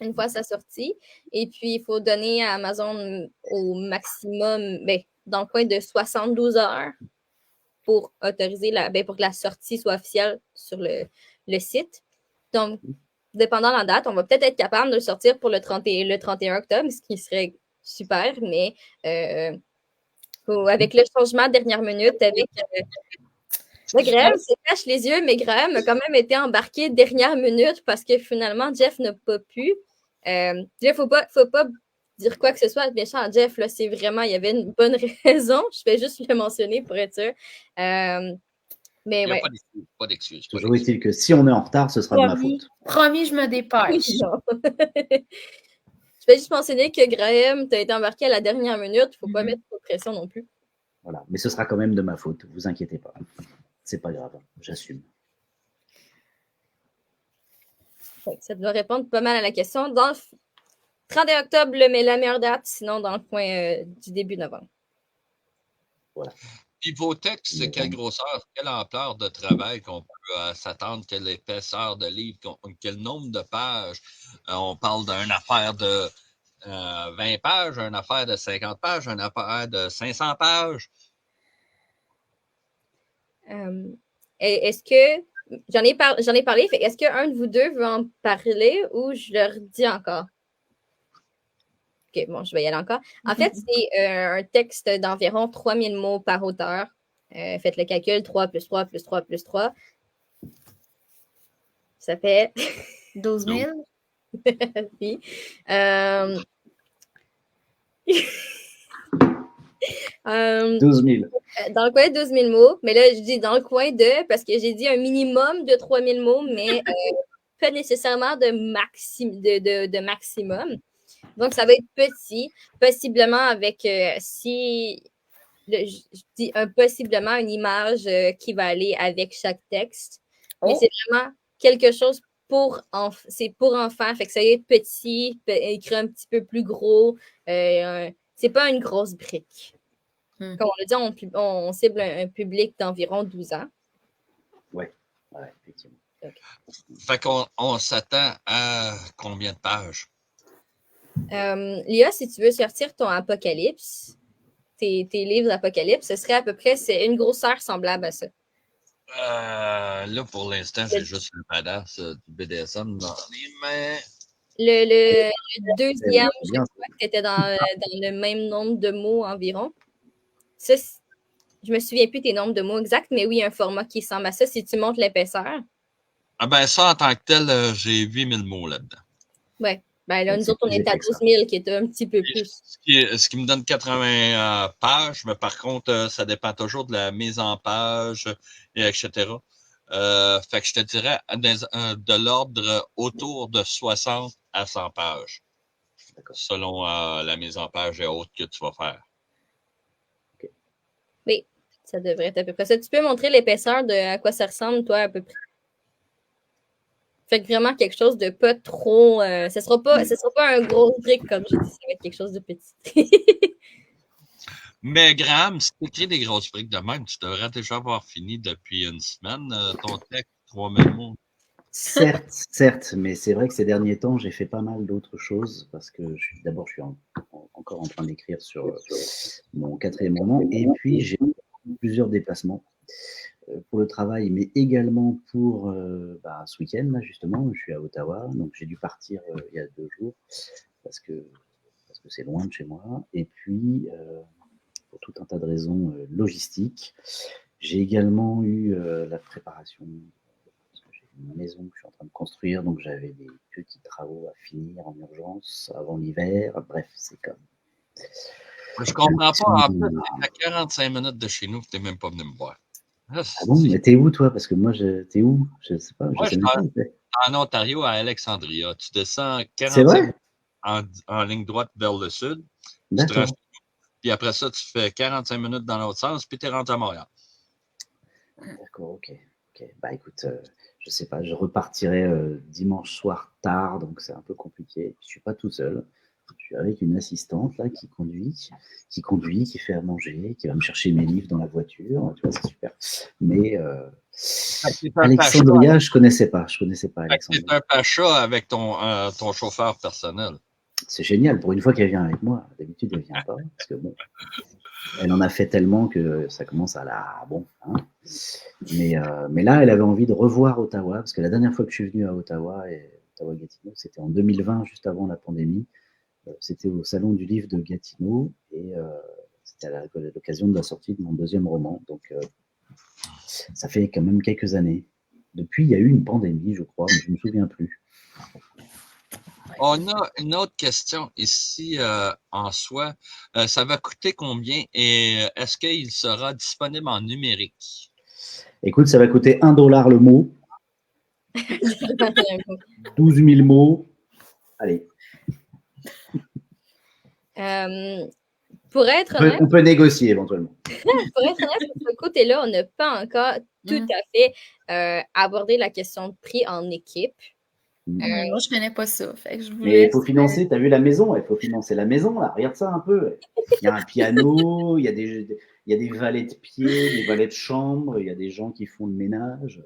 une fois sa sortie. Et puis, il faut donner à Amazon au maximum, dans le coin de 72 heures pour autoriser pour que la sortie soit officielle sur le site. Donc, dépendant de la date, on va peut-être être capable de le sortir pour le 31 octobre, ce qui serait super, mais avec le changement de dernière minute, avec Graham se cache les yeux, mais Graham a quand même été embarqué dernière minute parce que finalement, Jeff n'a pas pu. Jeff, faut pas dire quoi que ce soit méchant à Jeff, là, c'est vraiment, il y avait une bonne raison. Je vais juste le mentionner pour être sûr. Mais ouais. Pas d'excuses. Toujours est-il que si on est en retard, ce sera de ma faute. Promis, je me dépêche. Oui, je vais juste mentionner que Graham, tu as été embarqué à la dernière minute. Il ne faut pas mettre trop de pression non plus. Voilà, mais ce sera quand même de ma faute. Vous inquiétez pas. C'est pas grave, j'assume. Ça doit répondre pas mal à la question. Dans le 31 octobre, la meilleure date, sinon dans le coin du début novembre. Voilà. Puis vos textes, c'est quelle grosseur, quelle ampleur de travail qu'on peut s'attendre, quelle épaisseur de livre, quel nombre de pages? On parle d'une affaire de 20 pages, une affaire de 50 pages, une affaire de 500 pages. Est-ce que j'en ai parlé, est-ce qu'un de vous deux veut en parler ou je leur dis encore? OK, bon, je vais y aller encore. En fait, c'est un texte d'environ 3000 mots par auteur. Faites le calcul, 3 plus 3 plus 3 plus 3. Ça fait 12 000. Oui. Euh, 12 000. Dans le coin de 12 000 mots, mais là, je dis dans le coin de, parce que j'ai dit un minimum de 3 000 mots, mais pas nécessairement de maximum. Donc, ça va être petit, possiblement avec, je dis possiblement une image qui va aller avec chaque texte. Mais c'est vraiment quelque chose c'est pour enfants, fait que ça va être petit, écrit un petit peu plus gros. C'est pas une grosse brique. Comme on l'a dit, on cible un public d'environ 12 ans. Ouais, effectivement. Okay. Fait qu'on s'attend à combien de pages? Léa, si tu veux sortir ton Apocalypse, tes livres d'Apocalypse, ce serait à peu près, c'est une grosseur semblable à ça. Là, pour l'instant, j'ai juste le badass du BDSM dans les mains. Le deuxième, je crois que tu étais dans le même nombre de mots environ. Ça, je me souviens plus tes nombres de mots exacts, mais oui, un format qui ressemble à ça, si tu montes l'épaisseur. Ah ben ça, en tant que tel, j'ai 8000 mots là-dedans. Ouais. Ben là, nous autres, on est à 12 000, qui est un petit peu plus. Ce qui me donne 80 pages, mais par contre, ça dépend toujours de la mise en page, et etc. Fait que je te dirais de l'ordre autour de 60 à 100 pages, selon la mise en page et autres que tu vas faire. Okay. Oui, ça devrait être à peu près ça. Tu peux montrer l'épaisseur de à quoi ça ressemble, toi, à peu près? Fait que vraiment quelque chose de pas trop... ce sera pas un gros brick, comme je dis, ça va être quelque chose de petit. Mais Graham, si tu écris des grosses briques de même, tu devrais déjà avoir fini depuis une semaine ton texte, 3000 mots. Certes, mais c'est vrai que ces derniers temps, j'ai fait pas mal d'autres choses parce que d'abord, je suis encore en train d'écrire sur mon 4e roman et puis j'ai plusieurs déplacements pour le travail, mais également pour ce week-end, là, justement, je suis à Ottawa, donc j'ai dû partir il y a 2 jours parce que c'est loin de chez moi et puis pour tout un tas de raisons logistiques. J'ai également eu la préparation, parce que j'ai une maison que je suis en train de construire, donc j'avais des petits travaux à finir en urgence avant l'hiver. Bref, c'est comme... Je comprends pas. En plus, t'es à 45 minutes de chez nous, tu n'es même pas venu me voir. Ah bon, mais t'es où, toi? Parce que moi, t'es où? Je sais pas, moi, je sais même pas. En Ontario, à Alexandria. Tu descends 45 minutes en ligne droite vers le sud. D'accord. Puis après ça, tu fais 45 minutes dans l'autre sens, puis tu es rendu à Montréal. D'accord, ok. Bah écoute, je sais pas, je repartirai dimanche soir tard, donc c'est un peu compliqué. Je suis pas tout seul. Je suis avec une assistante là qui conduit, qui fait à manger, qui va me chercher mes livres dans la voiture. Tu vois, c'est super. Mais Alexandria, je connaissais pas Alexandria. C'est un pacha avec ton chauffeur personnel. C'est génial. Pour une fois qu'elle vient avec moi. D'habitude, elle vient pas parce que bon, elle en a fait tellement que ça commence à la bon. Hein. Mais là, elle avait envie de revoir Ottawa parce que la dernière fois que je suis venu à Ottawa et Ottawa-Gatineau, c'était en 2020, juste avant la pandémie. C'était au Salon du Livre de Gatineau et c'était à l'occasion de la sortie de mon 2e roman. Donc, ça fait quand même quelques années. Depuis, il y a eu une pandémie, je crois, mais je ne me souviens plus. On a une autre question ici en soi. Ça va coûter combien et est-ce qu'il sera disponible en numérique? Écoute, ça va coûter $1 le mot. 12 000 mots. Allez. Pour être honnête, on peut négocier éventuellement. Pour être honnête, de ce côté-là, on n'a pas encore tout à fait abordé la question de prix en équipe. Moi, je connais pas ça. Fait que je Mais il faut financer, tu as vu la maison, il faut financer la maison, là. Regarde ça un peu. Il y a un piano, il y a des valets de pied, des valets de chambre, il y a des gens qui font le ménage.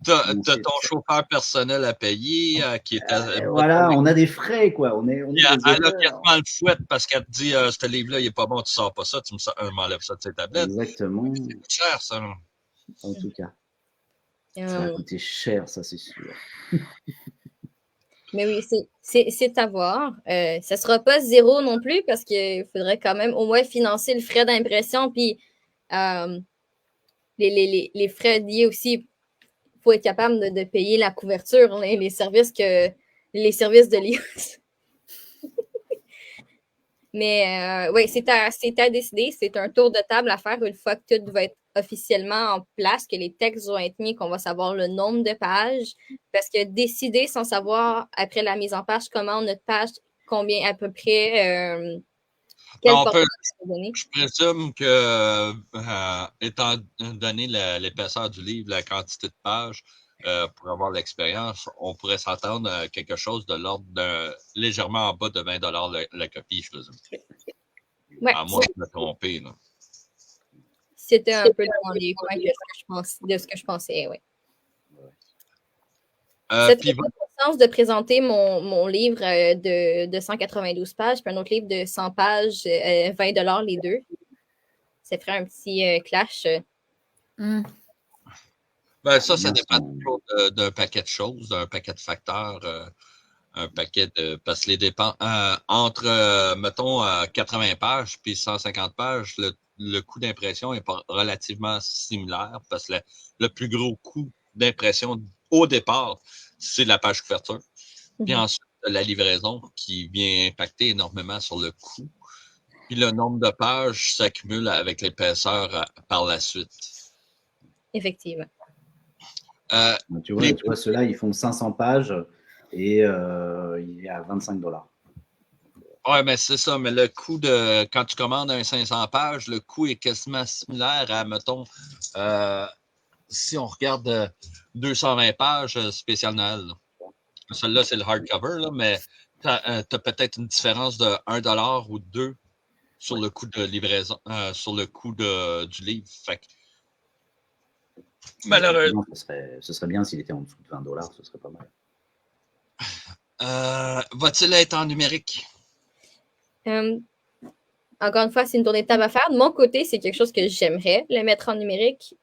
Tu as ton chauffeur personnel à payer qui est voilà, on a des frais, quoi. Elle a quasiment le fouette parce qu'elle te dit ce livre-là, il n'est pas bon, tu sors pas ça, tu m'enlèves ça de tes tablettes. Exactement. C'est cher, ça. Non? En tout cas. Ça va coûter cher, ça, c'est sûr. Mais oui, c'est à voir. Ça ne sera pas 0 non plus parce qu'il faudrait quand même au moins financer le frais d'impression puis les frais liés aussi. Il faut être capable de payer la couverture, les services de l'IOS. Mais oui, c'est à décider. C'est un tour de table à faire une fois que tout va être officiellement en place, que les textes vont être mis, qu'on va savoir le nombre de pages. Parce que décider sans savoir, après la mise en page, comment notre page, combien à peu près, quel On format peut, ça va donner. je présume que, étant donné l'épaisseur du livre, la quantité de pages, pour avoir l'expérience, on pourrait s'attendre à quelque chose de l'ordre de légèrement en bas de 20 la copie, je présume. Ouais, À moins de me tromper. Là. c'était un peu dans les coins de ce que je pensais, oui. Ça Puis, fait pas de sens de présenter mon livre de 192 pages, puis un autre livre de 100 pages, 20 les deux. Ça ferait un petit clash. ben, ça dépend toujours d'un paquet de choses, d'un paquet de facteurs, un paquet de. Parce que les dépenses. Entre, mettons, 80 pages puis 150 pages, le coût d'impression est relativement similaire parce que le plus gros coût d'impression au départ, c'est la page couverture. Puis ensuite, la livraison qui vient impacter énormément sur le coût. Puis le nombre de pages s'accumule avec l'épaisseur par la suite. Effectivement. Tu vois, ceux-là, ils font 500 pages et il est à 25 $. Oui, mais c'est ça. Mais le coût de. Quand tu commandes un 500 pages, le coût est quasiment similaire à, mettons, si on regarde 220 pages spécial Noël. Celui-là, c'est le hardcover, là, mais tu as peut-être une différence de 1 $ ou 2 sur le coût de livraison, sur le coût du livre. Fait que, malheureusement. Ce serait bien s'il était en dessous de 20 $, ce serait pas mal. Va-t-il être en numérique? Encore une fois, c'est une tournée de table à faire. De mon côté, c'est quelque chose que j'aimerais le mettre en numérique.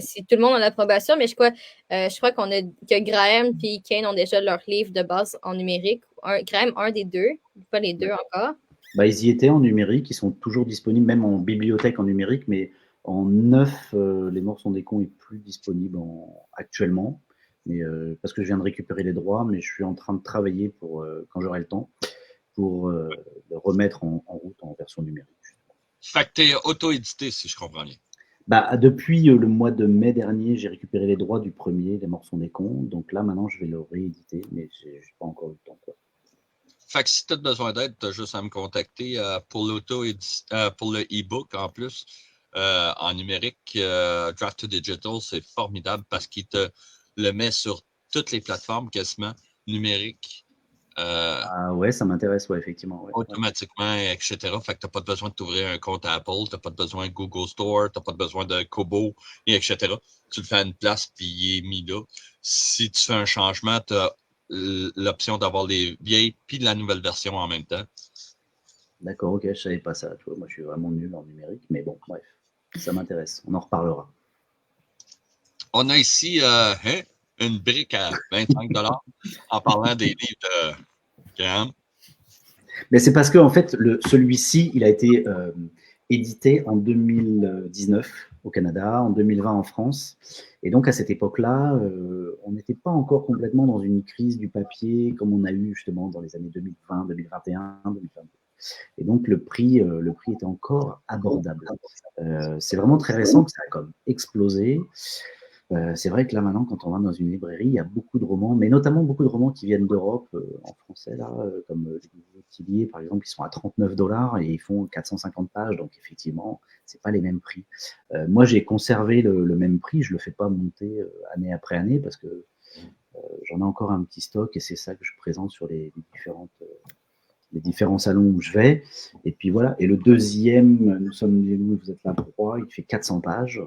Si tout le monde a l'approbation, mais je crois que Graham et Kane ont déjà leur livre de base en numérique. Graham, un des deux, pas les deux encore. Bah, ils y étaient en numérique, ils sont toujours disponibles, même en bibliothèque en numérique, mais en neuf, Les Morts sont des cons est plus disponible actuellement. Mais, parce que je viens de récupérer les droits, mais je suis en train de travailler pour, quand j'aurai le temps, pour le remettre en route en version numérique. Fait que tu es auto-édité, si je comprends bien. Bah, depuis le mois de mai dernier, j'ai récupéré les droits du premier, Les Morts sont des cons. Donc là, maintenant, je vais le rééditer, mais j'ai pas encore eu le temps, quoi. Fait que si tu as besoin d'aide, tu as juste à me contacter pour le e-book en plus. En numérique, Draft to Digital, c'est formidable parce qu'il te le met sur toutes les plateformes quasiment numériques. Ah ouais, ça m'intéresse, ouais, effectivement. Ouais. Automatiquement, etc. Fait que tu n'as pas besoin de t'ouvrir un compte Apple, tu n'as pas besoin de Google Store, tu n'as pas besoin de Kobo, et etc. Tu le fais à une place, puis il est mis là. Si tu fais un changement, tu as l'option d'avoir les vieilles puis la nouvelle version en même temps. D'accord, ok, je savais pas ça. Tu vois, moi, je suis vraiment nul en numérique, mais bon, bref, ça m'intéresse. On en reparlera. On a ici une brique à 25 $ en parlant des livres de Graham. Mais c'est parce que en fait, celui-ci, il a été édité en 2019 au Canada, en 2020 en France. Et donc, à cette époque-là, on n'était pas encore complètement dans une crise du papier comme on a eu justement dans les années 2020, 2021, 2022. Et donc, le prix était encore abordable. C'est vraiment très récent que ça a comme explosé. C'est vrai que là, maintenant, quand on va dans une librairie, il y a beaucoup de romans, mais notamment beaucoup de romans qui viennent d'Europe, en français, là, comme les Tillier, par exemple, qui sont à 39 $ et ils font 450 pages. Donc, effectivement, c'est pas les mêmes prix. Moi, j'ai conservé le même prix. Je le fais pas monter année après année parce que j'en ai encore un petit stock et c'est ça que je présente sur les différents salons où je vais. Et puis voilà. Et le deuxième, Nous sommes des loups, vous êtes la proie, il fait 400 pages.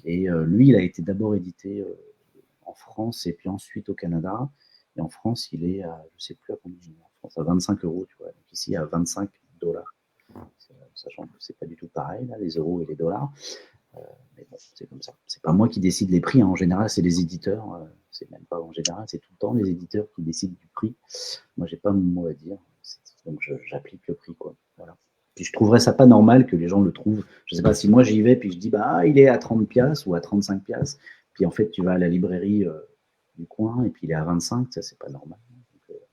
Et lui, il a été d'abord édité en France et puis ensuite au Canada. Et en France, il est à, je ne sais plus à combien il est en France, à 25 €, tu vois. Donc ici, à 25 $. Sachant que c'est pas du tout pareil, là, les euros et les dollars. Mais bon, c'est comme ça. C'est pas moi qui décide les prix, hein. En général, c'est les éditeurs. C'est même pas en général, c'est tout le temps les éditeurs qui décident du prix. Moi, j'ai pas mon mot à dire. Donc, j'applique le prix, quoi. Voilà. Puis je trouverais ça pas normal que les gens le trouvent. Je sais pas si moi j'y vais puis je dis bah il est à 30 piastres ou à 35 piastres. Puis en fait tu vas à la librairie du coin et puis il est à 25, ça c'est pas normal.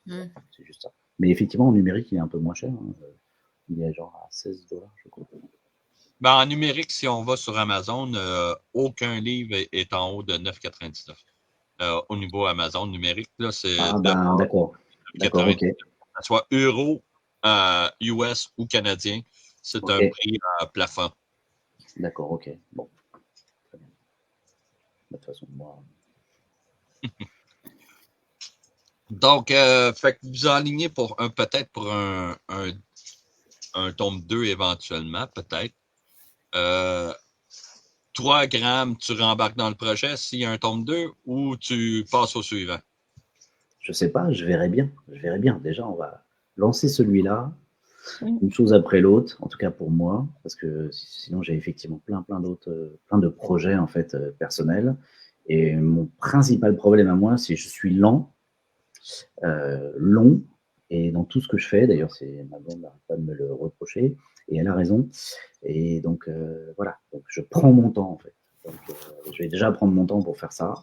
Donc, c'est juste ça. Mais effectivement en numérique il est un peu moins cher. Hein. Il est genre à 16 $, je crois. Ben, en numérique, si on va sur Amazon, aucun livre est en haut de 9,99. Au niveau Amazon numérique, là, c'est Ah, ben, d'accord. D'accord, 9,99. ok. Que ce soit euro, US ou canadien, c'est Ok. un prix plafond. D'accord, ok. Bon. Très bien. De toute façon, moi. Donc, fait que vous alignez pour peut-être pour un tome 2 éventuellement, peut-être. 3 grammes, tu rembarques dans le projet s'il y a un tome 2 ou tu passes au suivant? Je sais pas, je verrai bien. Je verrai bien. Déjà, on va lancer celui-là, une chose après l'autre, en tout cas pour moi, parce que sinon j'ai effectivement plein d'autres, plein de projets en fait personnels. Et mon principal problème à moi, c'est que je suis lent, long, et dans tout ce que je fais. D'ailleurs, c'est ma blonde n'arrête pas de me le reprocher, et elle a raison. Et donc voilà, donc je prends mon temps en fait. Donc je vais déjà prendre mon temps pour faire ça.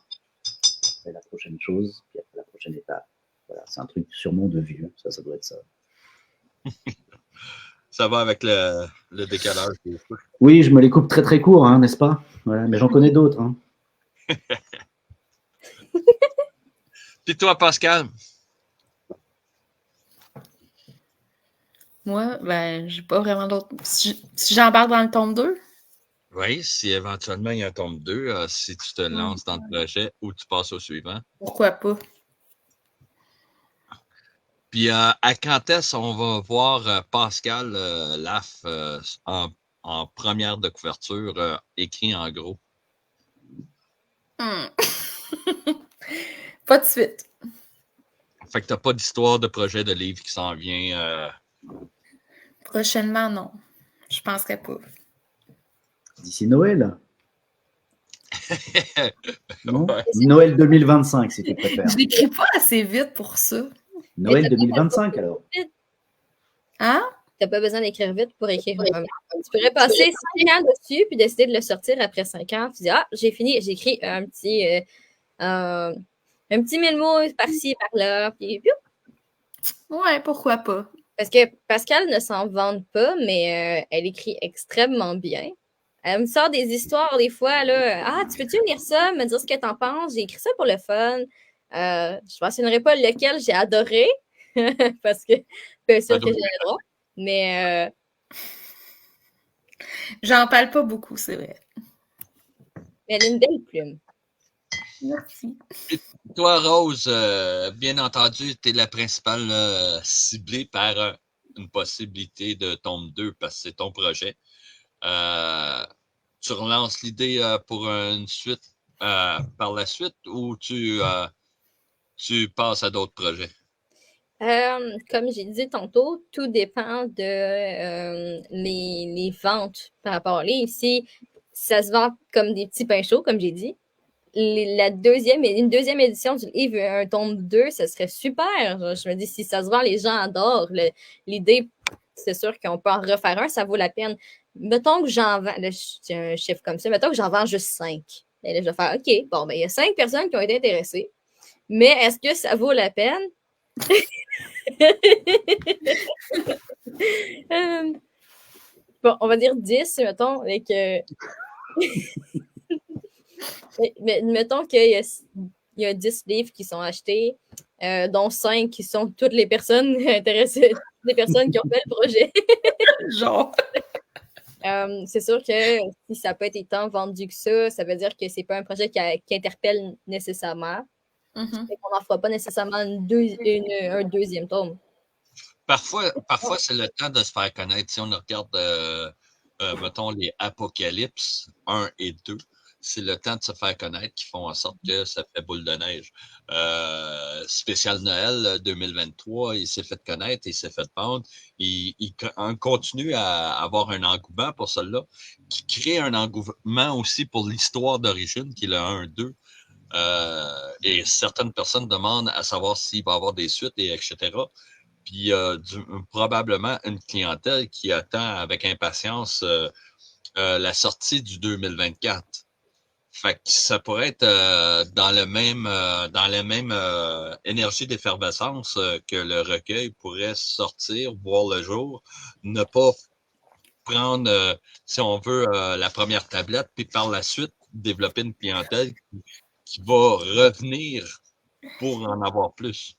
Après la prochaine chose, puis après la prochaine étape. Voilà, c'est un truc sûrement de vieux. Ça doit être ça. Ça va avec le décalage. Oui, je me les coupe très court, hein, n'est-ce pas? Voilà, mais j'en connais d'autres. Hein. Puis toi, Pascal? Moi, ben, j'ai pas vraiment d'autres. Si j'embarque dans le tome 2, Oui, si éventuellement il y a un tome 2, si tu te lances dans le projet ou tu passes au suivant. pourquoi pas? Puis à quand est-ce on va voir Pascal Laff en première de couverture écrit en gros? Pas de suite. Fait que t'as pas d'histoire de projet de livre qui s'en vient. Prochainement, non. Je penserais pas. D'ici Noël? Non? Ouais. Noël 2025, si tu préfères. Je l'écris pas assez vite pour ça. Noël 2025, alors. Hein? T'as pas besoin d'écrire vite pour écrire un roman. Tu pourrais passer 5 ans dessus puis décider de le sortir après 5 ans. Tu dis, ah, j'ai fini, j'écris un petit 1000 mots par-ci, par-là. Puis, Ouais, pourquoi pas? parce que Pascal ne s'en vante pas, mais elle écrit extrêmement bien. Elle me sort des histoires des fois, là. Ah, tu peux-tu lire ça, me dire ce que t'en penses? J'ai écrit ça pour le fun. Je mentionnerai pas lequel j'ai adoré, parce que bien sûr que j'ai le droit. Mais J'en parle pas beaucoup, c'est vrai. elle a une belle plume. Merci. Toi, Rose, bien entendu, tu es la principale ciblée par une possibilité de tome 2 parce que c'est ton projet. Tu relances l'idée pour une suite par la suite ou tu passes à d'autres projets? Comme j'ai dit tantôt, tout dépend de les ventes par rapport au livre. Si ça se vend comme des petits pains chauds, comme j'ai dit, une deuxième édition du livre, un tome 2, ça serait super. Je me dis, si ça se vend, les gens adorent. L'idée, c'est sûr qu'on peut en refaire un, ça vaut la peine. Mettons que j'en vends, là, c'est un chiffre comme ça, mettons que j'en vends juste 5. Et là, je vais faire, OK, bon, ben, il y a 5 personnes qui ont été intéressées, mais est-ce que ça vaut la peine? Bon, on va dire 10, mettons, avec... mais mettons qu'il y a 10 livres qui sont achetés, dont 5 qui sont toutes les personnes intéressées, les personnes qui ont fait le projet. Genre. C'est sûr que si ça peut être tant vendu que ça veut dire que c'est pas un projet qui interpelle nécessairement. Mm-hmm. On n'en fera pas nécessairement un deuxième tome. Parfois c'est le temps de se faire connaître. Si on regarde, mettons, les Apocalypse 1 et 2, c'est le temps de se faire connaître qui font en sorte que ça fait boule de neige. Spécial Noël 2023, il s'est fait connaître, il s'est fait vendre. Il continue à avoir un engouement pour cela, qui crée un engouement aussi pour l'histoire d'origine, qui est le 1-2. Et certaines personnes demandent à savoir s'il va y avoir des suites, et etc. Puis probablement une clientèle qui attend avec impatience la sortie du 2024. Fait que ça pourrait être dans la même énergie d'effervescence que le recueil pourrait sortir, voir le jour, ne pas prendre, si on veut, la première tablette, puis par la suite, développer une clientèle qui va revenir pour en avoir plus.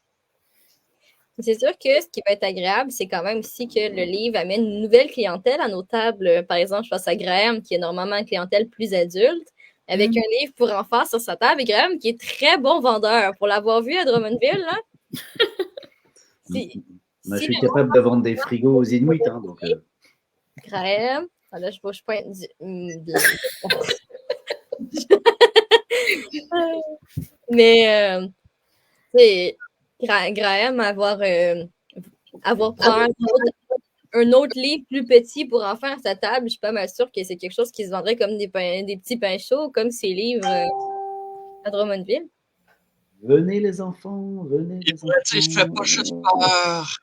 C'est sûr que ce qui va être agréable, c'est quand même aussi que le livre amène une nouvelle clientèle à nos tables. Par exemple, je pense à Graham, qui est normalement une clientèle plus adulte, avec un livre pour enfants sur sa table. Et Graham, qui est très bon vendeur. Pour l'avoir vu à Drummondville, là. Je suis capable de vendre des frigos aux Inuits. Hein, donc, Graham, là, je pointe Mais, c'est Graham, avoir un autre livre plus petit pour enfants à sa table, je suis pas mal sûre que c'est quelque chose qui se vendrait comme des petits pains chauds, comme ses livres à Drummondville. Venez les enfants, venez les enfants. Je fais pas juste peur.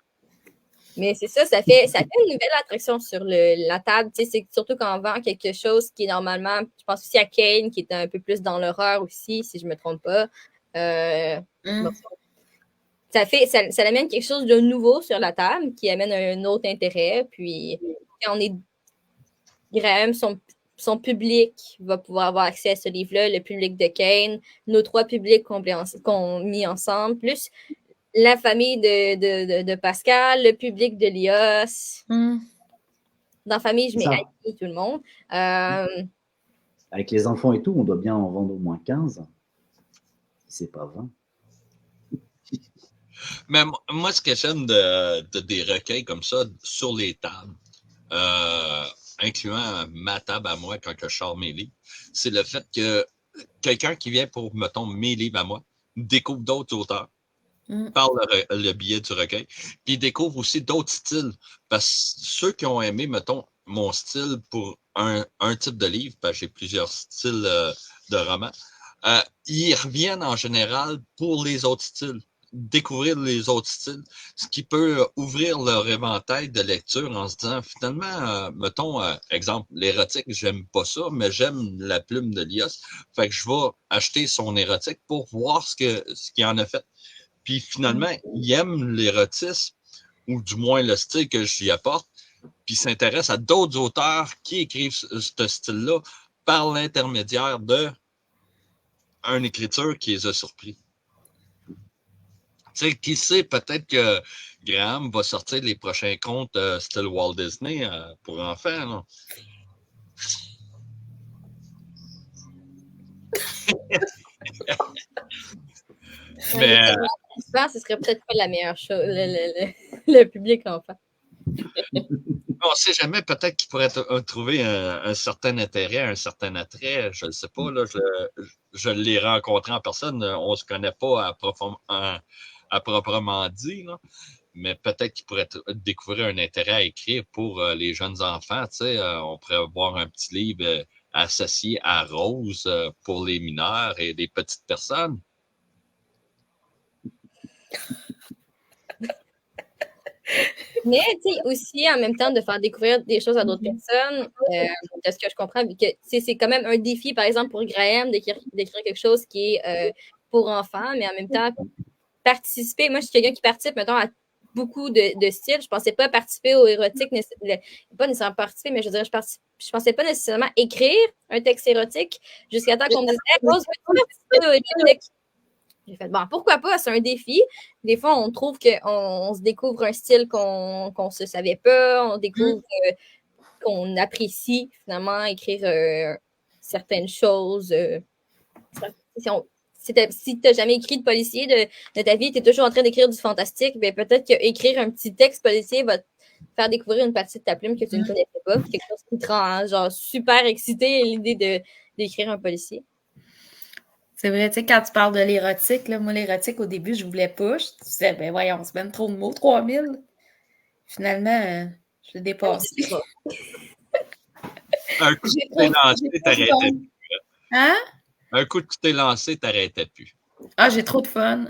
Mais c'est ça, ça fait une nouvelle attraction sur la table. Tu sais, c'est surtout quand on vend quelque chose qui est normalement, je pense aussi à Kane, qui est un peu plus dans l'horreur aussi, si je me trompe pas. Ça amène quelque chose de nouveau sur la table, qui amène un autre intérêt. Puis, quand on est Graham, son public va pouvoir avoir accès à ce livre-là, le public de Kane, nos 3 publics qu'on mis ensemble, plus la famille de Pascal, le public de Lios. Dans la famille, je mets Annie, tout le monde. Avec les enfants et tout, on doit bien en vendre au moins 15. Si c'est pas 20. Mais moi, ce que j'aime des recueils comme ça sur les tables, incluant ma table à moi quand je sors mes livres, c'est le fait que quelqu'un qui vient pour, mettons, mes livres à moi, découvre d'autres auteurs par le biais du recueil, puis découvre aussi d'autres styles. Parce que ceux qui ont aimé, mettons, mon style pour un type de livre, parce que j'ai plusieurs styles de romans, ils reviennent en général pour les autres styles. Découvrir les autres styles, ce qui peut ouvrir leur éventail de lecture en se disant, finalement, mettons, exemple, l'érotique, j'aime pas ça, mais j'aime la plume de Lios. Fait que je vais acheter son érotique pour voir ce qu'il en a fait. Puis finalement, il aime l'érotisme, ou du moins le style que j'y apporte, puis s'intéresse à d'autres auteurs qui écrivent ce style-là par l'intermédiaire d'une écriture qui les a surpris. Tu sais, qui sait, peut-être que Graham va sortir les prochains contes style Walt Disney pour enfants. Là. Mais ce serait peut-être pas la meilleure chose, le public enfant. On ne sait jamais, peut-être qu'il pourrait trouver un certain intérêt, un certain attrait, je ne sais pas. Là, je l'ai rencontré en personne, on ne se connaît pas à proprement dit, là. Mais peut-être qu'il pourrait découvrir un intérêt à écrire pour les jeunes enfants. Tu sais, on pourrait avoir un petit livre associé à Rose pour les mineurs et les petites personnes. Mais tu sais, aussi, en même temps, de faire découvrir des choses à d'autres personnes, de ce que je comprends, que c'est quand même un défi, par exemple, pour Graham, d'écrire quelque chose qui est pour enfants, mais en même temps, participer. Moi, je suis quelqu'un qui participe, mettons, à beaucoup de styles. Je ne pensais pas participer au érotique, pas nécessairement participer, mais je veux dire, je pensais pas nécessairement écrire un texte érotique jusqu'à temps qu'on me dise « Hey, Rose, veux-tu participer au érotique? » J'ai fait, bon, pourquoi pas, c'est un défi. Des fois, on trouve qu'on se découvre un style qu'on ne se savait pas, on découvre qu'on apprécie, finalement, écrire certaines choses. Si tu n'as jamais écrit de policier de ta vie, tu es toujours en train d'écrire du fantastique, bien peut-être qu'écrire un petit texte policier va te faire découvrir une partie de ta plume que tu ne connaissais pas, quelque chose qui te rend genre super excité à l'idée d'écrire un policier. C'est vrai, tu sais, quand tu parles de l'érotique, là, moi, l'érotique, au début, je voulais pas. Je disais, ben voyons, c'est même trop de mots, 3000. Finalement, je l'ai dépassé. Un coup, tu t'es lancé, t'arrêtais plus. Hein? Un coup, tu t'es lancé, t'arrêtais plus. Ah, j'ai trop de fun.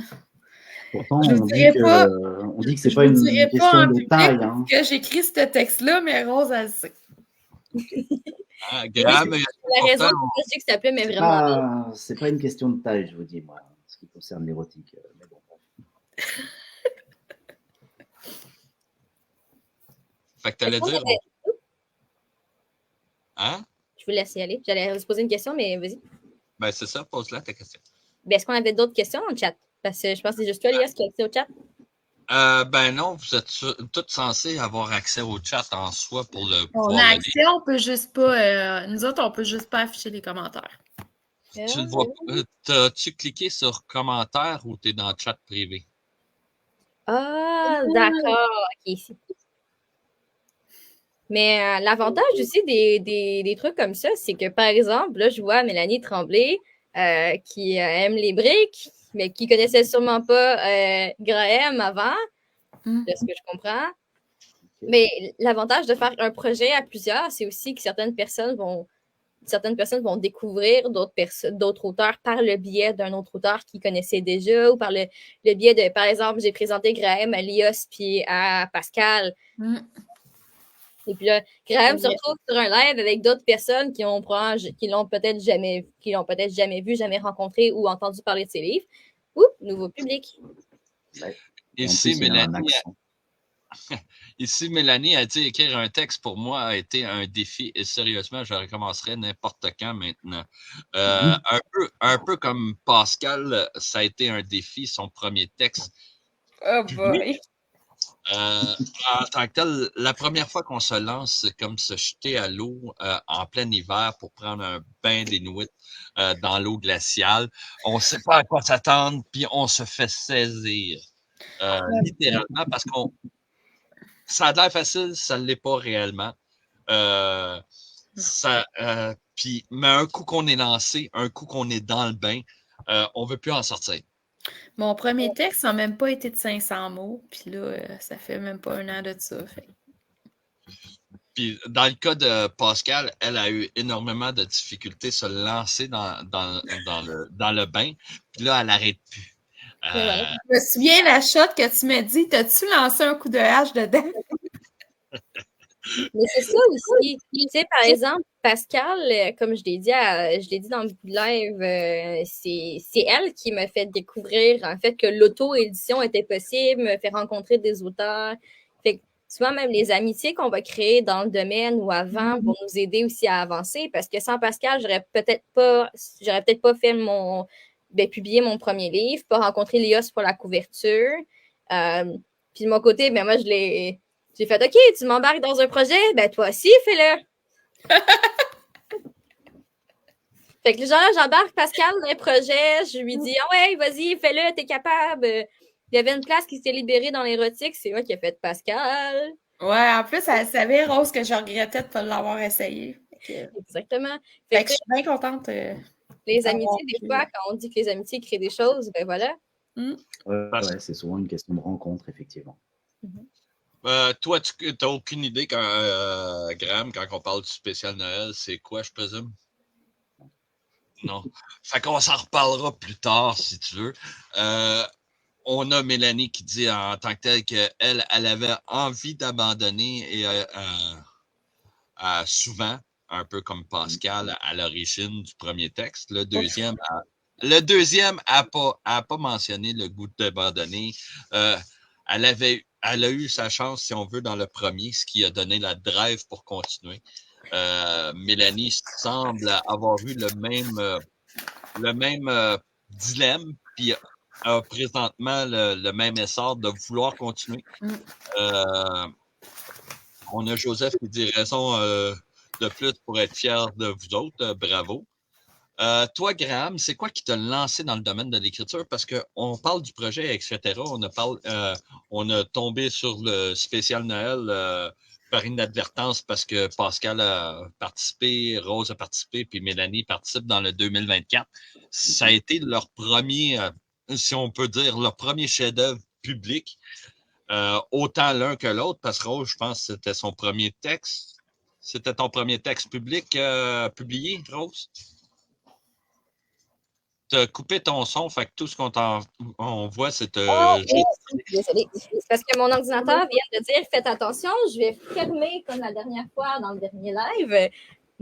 Pourtant, on dit que c'est pas une question de taille. Hein. Que j'écris ce texte-là, mais Rose, elle sait. Graham, La raison pour laquelle je dis que ça plaît, mais vraiment. C'est pas une question de taille, je vous dis, moi, en ce qui concerne l'érotique. Mais bon. Fait que t'allais dire. Hein? Je vous laisse y aller. J'allais vous poser une question, mais vas-y. Ben, c'est ça, pose-la ta question. Ben, est-ce qu'on avait d'autres questions dans le chat? Parce que je pense que c'est juste toi, Elias, qui a accès au chat. Ben non, vous êtes tous censés avoir accès au chat en soi pour le On pouvoir a le accès, on peut juste pas. Nous autres, on peut juste pas afficher les commentaires. lire. Tu le vois pas. T'as-tu cliqué sur commentaire ou t'es dans le chat privé? Ah, d'accord. OK, ici. Mais l'avantage aussi des trucs comme ça, c'est que, par exemple, là, je vois Mélanie Tremblay qui aime les briques, mais qui connaissait sûrement pas Graham avant, de ce que je comprends. Mais l'avantage de faire un projet à plusieurs, c'est aussi que certaines personnes vont découvrir d'autres auteurs par le biais d'un autre auteur qu'ils connaissaient déjà ou par le biais de, par exemple, j'ai présenté Graham à Lios puis à Pascal. Et puis là, Graham se retrouve sur un live avec d'autres personnes qui l'ont peut-être jamais vu, jamais rencontré ou entendu parler de ses livres. Ouh, nouveau public. Ouais. Ici, Mélanie a dit écrire un texte pour moi a été un défi et sérieusement, je recommencerai n'importe quand maintenant. Un peu comme Pascal, ça a été un défi, son premier texte. Oh boy! En tant que tel, la première fois qu'on se lance, c'est comme se jeter à l'eau en plein hiver pour prendre un bain d'inouï dans l'eau glaciale. On ne sait pas à quoi s'attendre, puis on se fait saisir. Littéralement, parce qu'on ça a l'air facile, ça ne l'est pas réellement. Puis, mais un coup qu'on est lancé, un coup qu'on est dans le bain, on ne veut plus en sortir. Mon premier texte n'a même pas été de 500 mots, puis là, ça fait même pas un an de ça. Fait. Puis, dans le cas de Pascal, elle a eu énormément de difficultés à se lancer dans le bain, puis là, elle n'arrête plus. Je me souviens la shot que tu m'as dit, t'as-tu lancé un coup de hache dedans? Mais c'est ça aussi. Tu sais, par exemple, Pascal, comme je l'ai dit dans le live, c'est elle qui m'a fait découvrir, en fait, que l'auto-édition était possible, me fait rencontrer des auteurs. Fait que souvent, même les amitiés qu'on va créer dans le domaine ou avant vont nous aider aussi à avancer, parce que sans Pascal, j'aurais peut-être pas fait publier mon premier livre, pas rencontrer Lios pour la couverture. Puis de mon côté, ben moi, j'ai fait, OK, tu m'embarques dans un projet, ben toi aussi, fais-le. Fait que genre, j'embarque Pascal dans un projet, je lui dis, ah ouais, vas-y, fais-le, t'es capable. Il y avait une place qui s'est libérée dans l'érotique, c'est moi qui ai fait Pascal. Ouais, en plus, elle savait, Rose, que je regrettais de ne pas l'avoir essayé. Exactement. Fait que je suis bien contente. Les amitiés, des fois, quand on dit que les amitiés créent des choses, ben voilà. Ouais, c'est souvent une question de rencontre, effectivement. Toi, tu n'as aucune idée, Graham, quand on parle du spécial Noël, c'est quoi, je présume? Non. Fait qu'on s'en reparlera plus tard, si tu veux. On a Mélanie qui dit en tant que telle qu'elle avait envie d'abandonner et souvent, un peu comme Pascal à l'origine du premier texte. Le deuxième a pas mentionné le goût d'abandonner. Elle a eu sa chance, si on veut, dans le premier, ce qui a donné la drive pour continuer. Mélanie semble avoir eu le même dilemme, puis a présentement le même essor de vouloir continuer. On a Joseph qui dit raison de plus pour être fier de vous autres. Bravo. Toi, Graham, c'est quoi qui t'a lancé dans le domaine de l'écriture? Parce qu'on parle du projet, etc. On a tombé sur le spécial Noël par inadvertance parce que Pascal a participé, Rose a participé, puis Mélanie participe dans le 2024. Ça a été leur premier, si on peut dire, leur premier chef-d'œuvre public. Autant l'un que l'autre, parce que Rose, je pense que c'était son premier texte. C'était ton premier texte public publié, Rose? Tu as coupé ton son, fait que tout ce qu'on voit, c'est... Désolée. C'est parce que mon ordinateur vient de dire « Faites attention, je vais fermer comme la dernière fois dans le dernier live. »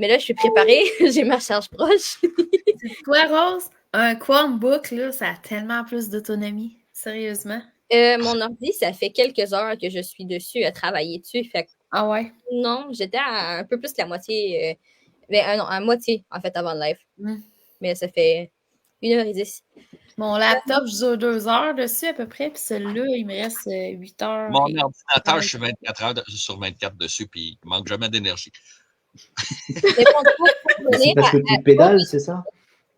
Mais là, je suis préparée. J'ai ma charge proche. Toi, Rose, un Chromebook, là, ça a tellement plus d'autonomie. Sérieusement. Mon ordi, ça fait quelques heures que je suis dessus à travailler dessus. Fait que Ah ouais? non, j'étais à un peu plus que la moitié. Non, à moitié, en fait, avant le live. Mais ça fait 1h10. Mon laptop, je dure 2 heures dessus à peu près, puis celui-là, il me reste 8 heures. Mon ordinateur, je suis 24 heures sur 24 dessus, puis il manque jamais d'énergie. Mais bon, C'est parce que tu pédales, c'est ça?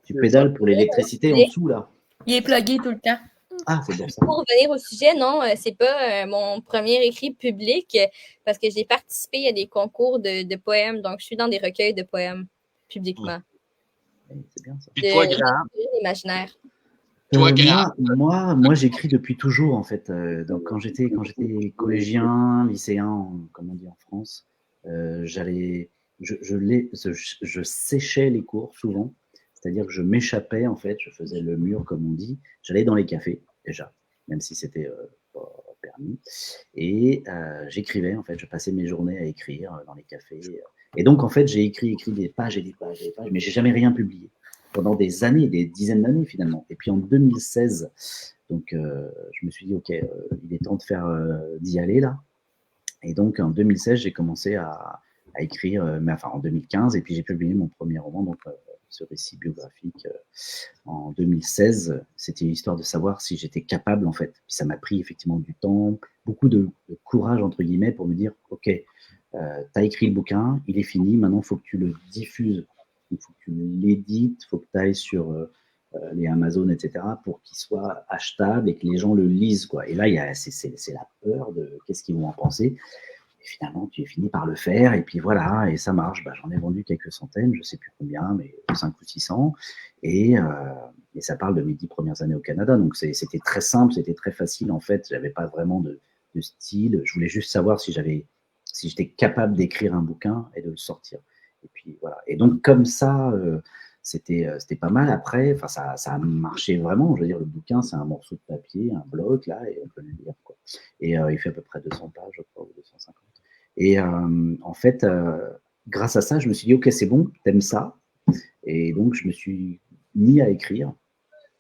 Tu pédales pour l'électricité en dessous, là. Il est plugué tout le temps. Ah, c'est pour ça. Pour revenir au sujet, non, c'est pas mon premier écrit public parce que j'ai participé à des concours de poèmes, donc je suis dans des recueils de poèmes publiquement. C'est bien ça. Puis toi, Graham? L'imaginaire. Moi, j'écris depuis toujours, en fait. Donc, quand j'étais collégien, lycéen, comme on dit en France, je séchais les cours souvent. C'est-à-dire que je m'échappais, en fait, je faisais le mur, comme on dit. J'allais dans les cafés, déjà, même si c'était pas permis. Et j'écrivais, en fait, je passais mes journées à écrire dans les cafés. Et donc, en fait, j'ai écrit des pages et des pages et des pages, mais j'ai jamais rien publié. Pendant des années, des dizaines d'années, finalement. Et puis, en 2016, donc, je me suis dit, OK, il est temps d'y aller, là. Et donc, en 2016, j'ai commencé à écrire, en 2015, et puis j'ai publié mon premier roman, donc ce récit biographique en 2016. C'était l'histoire de savoir si j'étais capable, en fait. Puis ça m'a pris effectivement du temps, beaucoup de courage, entre guillemets, pour me dire, OK, tu as écrit le bouquin, il est fini, maintenant il faut que tu le diffuses, il faut que tu l'édites, il faut que tu ailles sur les Amazon, etc., pour qu'il soit achetable et que les gens le lisent, quoi. Et là, c'est la peur de qu'est-ce qu'ils vont en penser. Et finalement, tu finis par le faire, et puis voilà, et ça marche. J'en ai vendu quelques centaines, je ne sais plus combien, mais 500 ou 600. Et ça parle de mes 10 premières années au Canada. Donc, c'était très simple, c'était très facile. En fait, je n'avais pas vraiment de style. Je voulais juste savoir si j'étais capable d'écrire un bouquin et de le sortir. Et puis voilà. Et donc, comme ça, c'était pas mal. Après, ça a marché vraiment. Je veux dire, le bouquin, c'est un morceau de papier, un bloc, là, et on peut le lire, quoi. Et il fait à peu près 200 pages, je crois, ou 250. Et en fait, grâce à ça, je me suis dit, OK, c'est bon, t'aimes ça. Et donc, je me suis mis à écrire,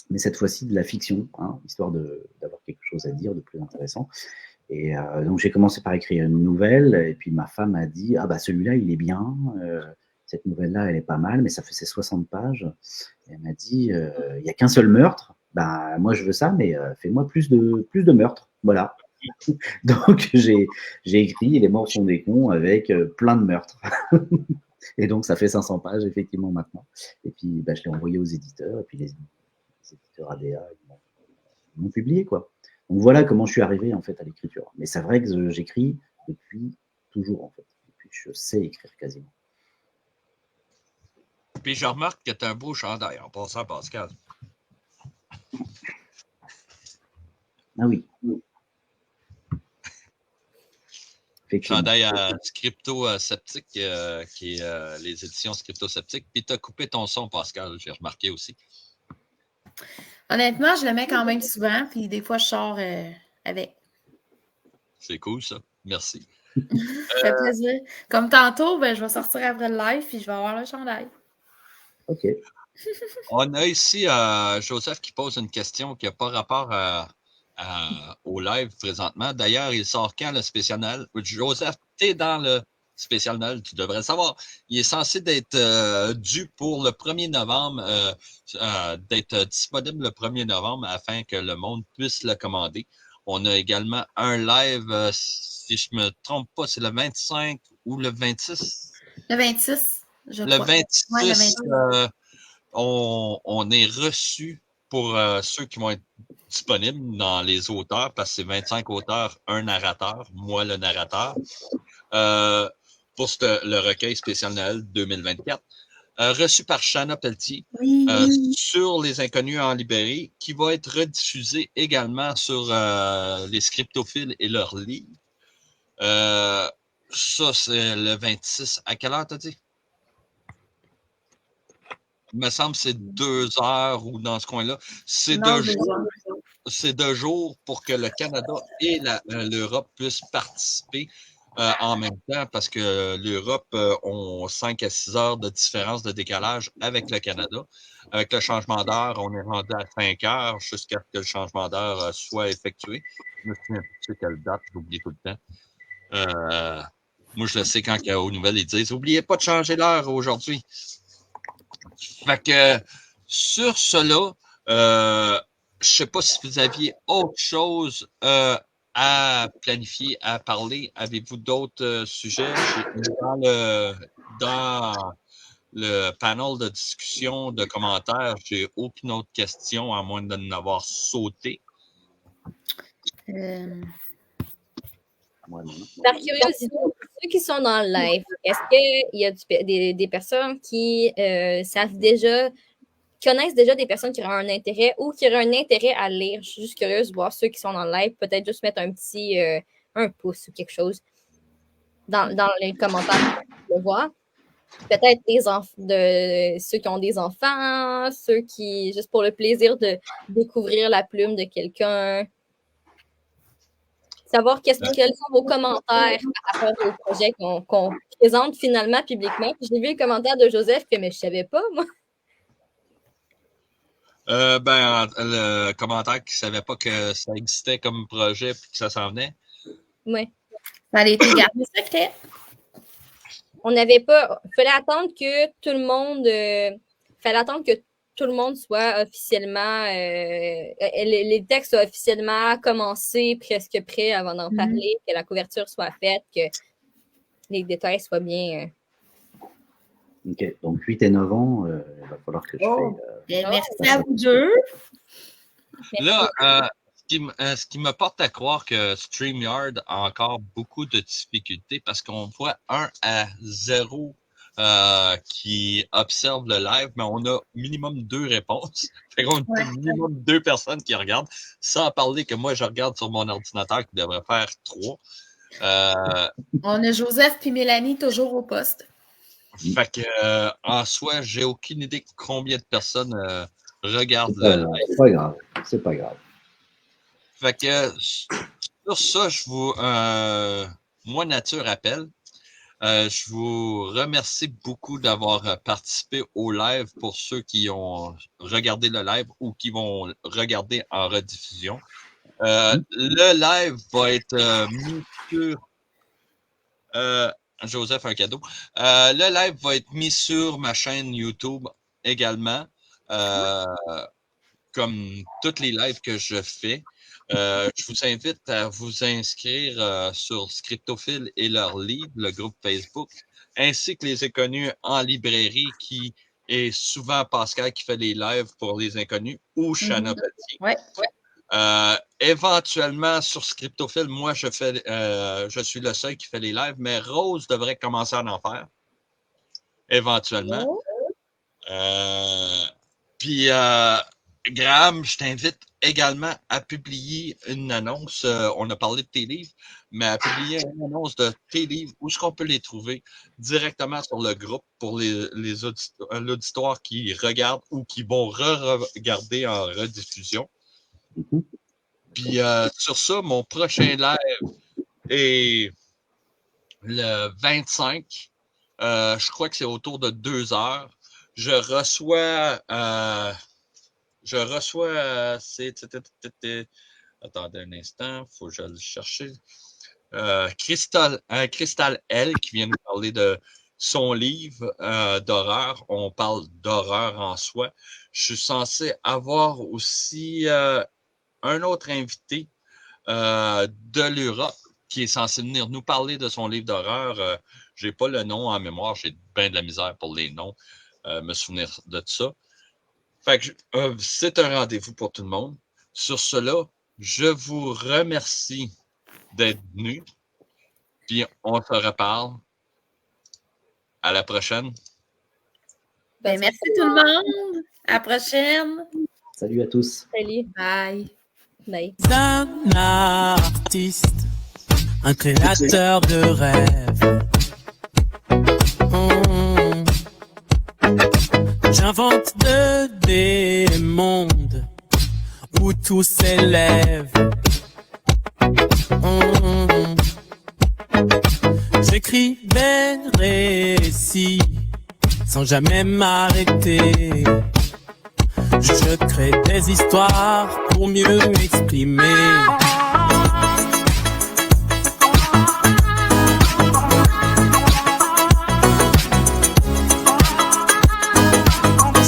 mais cette fois-ci de la fiction, histoire d'avoir quelque chose à dire de plus intéressant. Et donc, j'ai commencé par écrire une nouvelle, et puis ma femme a dit, ah bah celui-là, il est bien, cette nouvelle-là, elle est pas mal, mais ça faisait 60 pages. Et elle m'a dit, il n'y a qu'un seul meurtre, bah moi je veux ça, mais fais-moi plus de meurtres. Voilà. Donc, j'ai écrit Les morts sont des cons avec plein de meurtres. Et donc, ça fait 500 pages, effectivement, maintenant. Et puis, je l'ai envoyé aux éditeurs. Et puis, les éditeurs ADA, ils m'ont publié, quoi. Donc, voilà comment je suis arrivé, en fait, à l'écriture. Mais c'est vrai que j'écris depuis toujours, en fait. Depuis que je sais écrire quasiment. Puis, je remarque que tu as un beau chandail en passant, Pascal. Ah oui. Chandail à Scripto-Sceptique, qui est les éditions Scripto-Sceptique. Puis tu as coupé ton son, Pascal, j'ai remarqué aussi. Honnêtement, je le mets quand même souvent, puis des fois, je sors avec. C'est cool, ça. Merci. Ça fait plaisir. Comme tantôt, je vais sortir après le live, puis je vais avoir le chandail. OK. On a ici Joseph qui pose une question qui n'a pas rapport au live présentement. D'ailleurs, il sort quand le spécial Noël? Joseph, tu es dans le spécial Noël, tu devrais le savoir. Il est censé d'être dû pour le 1er novembre, d'être disponible le 1er novembre afin que le monde puisse le commander. On a également un live, si je ne me trompe pas, c'est le 25 ou le 26? Le 26, je crois. Le 26, ouais, le 26. On est reçu pour ceux qui vont être disponibles dans les auteurs, parce que c'est 25 auteurs, un narrateur, moi le narrateur, pour le recueil spécial Noël 2024. Reçu par Shanna Pelletier sur Les Inconnus en librairie, qui va être rediffusé également sur les scriptophiles et leurs livres. Ça, c'est le 26. À quelle heure t'as dit? Il me semble que c'est 2 heures ou dans ce coin-là. C'est 2 jours. C'est 2 jours pour que le Canada et l'Europe puissent participer. en même temps parce que l'Europe ont 5 à 6 heures de différence de décalage avec le Canada. Avec le changement d'heure, on est rendu à 5 heures jusqu'à ce que le changement d'heure soit effectué. Je me souviens plus c'est quelle date, j'oublie tout le temps. Moi, je le sais quand aux nouvelles, ils disent « Oubliez pas de changer l'heure aujourd'hui ». Fait que sur cela, je sais pas si vous aviez autre chose à planifier, à parler. Avez-vous d'autres sujets? Dans le panel de discussion, de commentaires, j'ai aucune autre question à moins de n'avoir sauté. Par curiosité, ceux qui sont dans le live, est-ce qu'il y a des personnes qui savent déjà, connaissent déjà des personnes qui auraient un intérêt ou qui auraient un intérêt à lire? Je suis juste curieuse de voir ceux qui sont dans le live, peut-être juste mettre un petit un pouce ou quelque chose dans les commentaires pour le voir. Peut-être ceux qui ont des enfants, ceux qui, juste pour le plaisir de découvrir la plume de quelqu'un. Savoir quels sont vos commentaires par rapport au projet qu'on présente finalement publiquement. Puis j'ai vu le commentaire de Joseph que mais je ne savais pas, moi. Le commentaire qui ne savait pas que ça existait comme projet et que ça s'en venait. Oui. Ça a été gardé secret. On n'avait pas. Il fallait attendre que tout le monde soit officiellement. Les textes soient officiellement commencés, presque prêts avant d'en parler, que la couverture soit faite, que les détails soient bien. OK. Donc, 8 et 9 ans, il va falloir que je fasse. Merci à vous deux. Là, ce qui me porte à croire que StreamYard a encore beaucoup de difficultés parce qu'on voit 1 à 0 qui observent le live, mais on a minimum 2 réponses. Fait qu'on a minimum 2 personnes qui regardent, sans parler que moi, je regarde sur mon ordinateur qui devrait faire 3. On a Joseph puis Mélanie toujours au poste. Fait que, en soi, j'ai aucune idée de combien de personnes regardent le live. C'est pas grave. C'est pas grave. Fait que, sur ça, moi, Nature Appelle. Je vous remercie beaucoup d'avoir participé au live pour ceux qui ont regardé le live ou qui vont regarder en rediffusion. Le live va être mis sur... Joseph, un cadeau. Le live va être mis sur ma chaîne YouTube également, comme tous les lives que je fais. Je vous invite à vous inscrire sur Scriptophile et leur livre, le groupe Facebook, ainsi que les Inconnus en librairie, qui est souvent Pascal qui fait les lives pour les Inconnus ou Shanna Petit. Ouais. Éventuellement, sur Scriptophile, moi, je suis le seul qui fait les lives, mais Rose devrait commencer à en faire. Éventuellement. Puis, Graham, je t'invite également à publier une annonce. On a parlé de tes livres, mais à publier une annonce de tes livres. Où est-ce qu'on peut les trouver? Directement sur le groupe pour l'auditoire qui regarde ou qui vont re-regarder en rediffusion. Puis sur ça, mon prochain live est le 25. Je crois que c'est autour de 2 heures. Je reçois. Attendez un instant, il faut que je le cherche. Crystal L qui vient nous parler de son livre d'horreur. On parle d'horreur en soi. Je suis censé avoir aussi un autre invité de l'Europe qui est censé venir nous parler de son livre d'horreur. Je n'ai pas le nom en mémoire, j'ai bien de la misère pour les noms, me souvenir de tout ça. Fait que c'est un rendez-vous pour tout le monde. Sur cela, je vous remercie d'être venus. Puis on se reparle. À la prochaine. Merci tout le monde. À la prochaine. Salut à tous. Salut. Bye. Bye. Un artiste, un créateur de rêves. J'invente des mondes où tout s'élève. J'écris des récits sans jamais m'arrêter. Je crée des histoires pour mieux m'exprimer.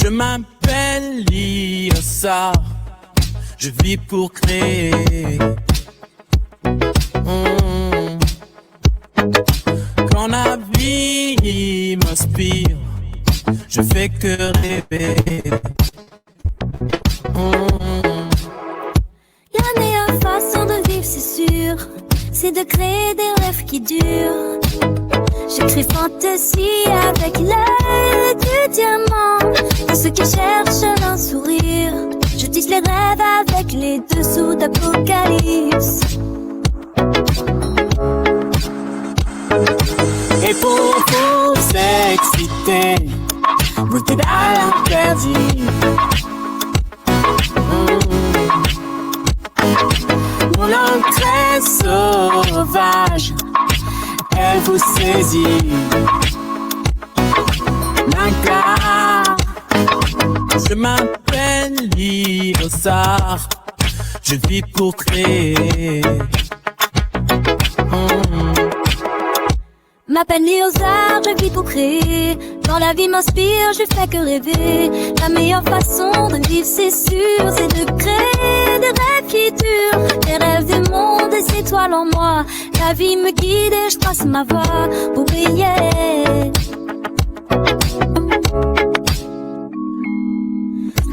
Je m'appelle Liosa, je vis pour créer. Quand la vie m'inspire, je fais que rêver. La meilleure façon de vivre, c'est sûr, c'est de créer des rêves qui durent. J'écris fantaisie avec l'œil du diamant, de ceux qui cherchent un sourire. Je tisse les rêves avec les dessous d'Apocalypse. Et pour vous exciter, vous êtes à l'interdit. Mon langue très sauvage, elle vous saisit. Naka, je m'appelle Liosa, je vis pour créer. M'appelle Léozard, je vis pour créer. Quand la vie m'inspire, je fais que rêver. La meilleure façon de vivre, c'est sûr, c'est de créer des rêves qui durent. Les rêves du monde, des étoiles en moi. La vie me guide et je trace ma voie pour briller.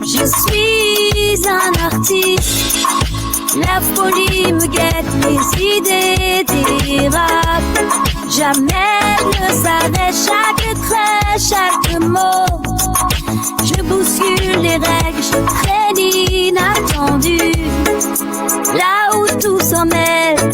Je suis un artiste. La folie me guette, les idées dérapent. Jamais ne s'arrête, chaque trait, chaque mot. Je bouscule les règles, je crée l'inattendu. Là où tout s'en mêle.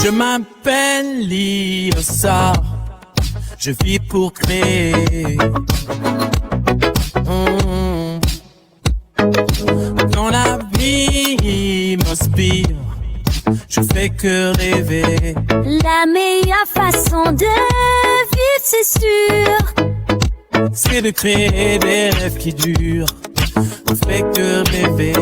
Je m'appelle Liosa, je vis pour créer. Quand la vie m'inspire, je fais que rêver. La meilleure façon de vivre, c'est sûr, c'est de créer des rêves qui durent. Je fais que rêver.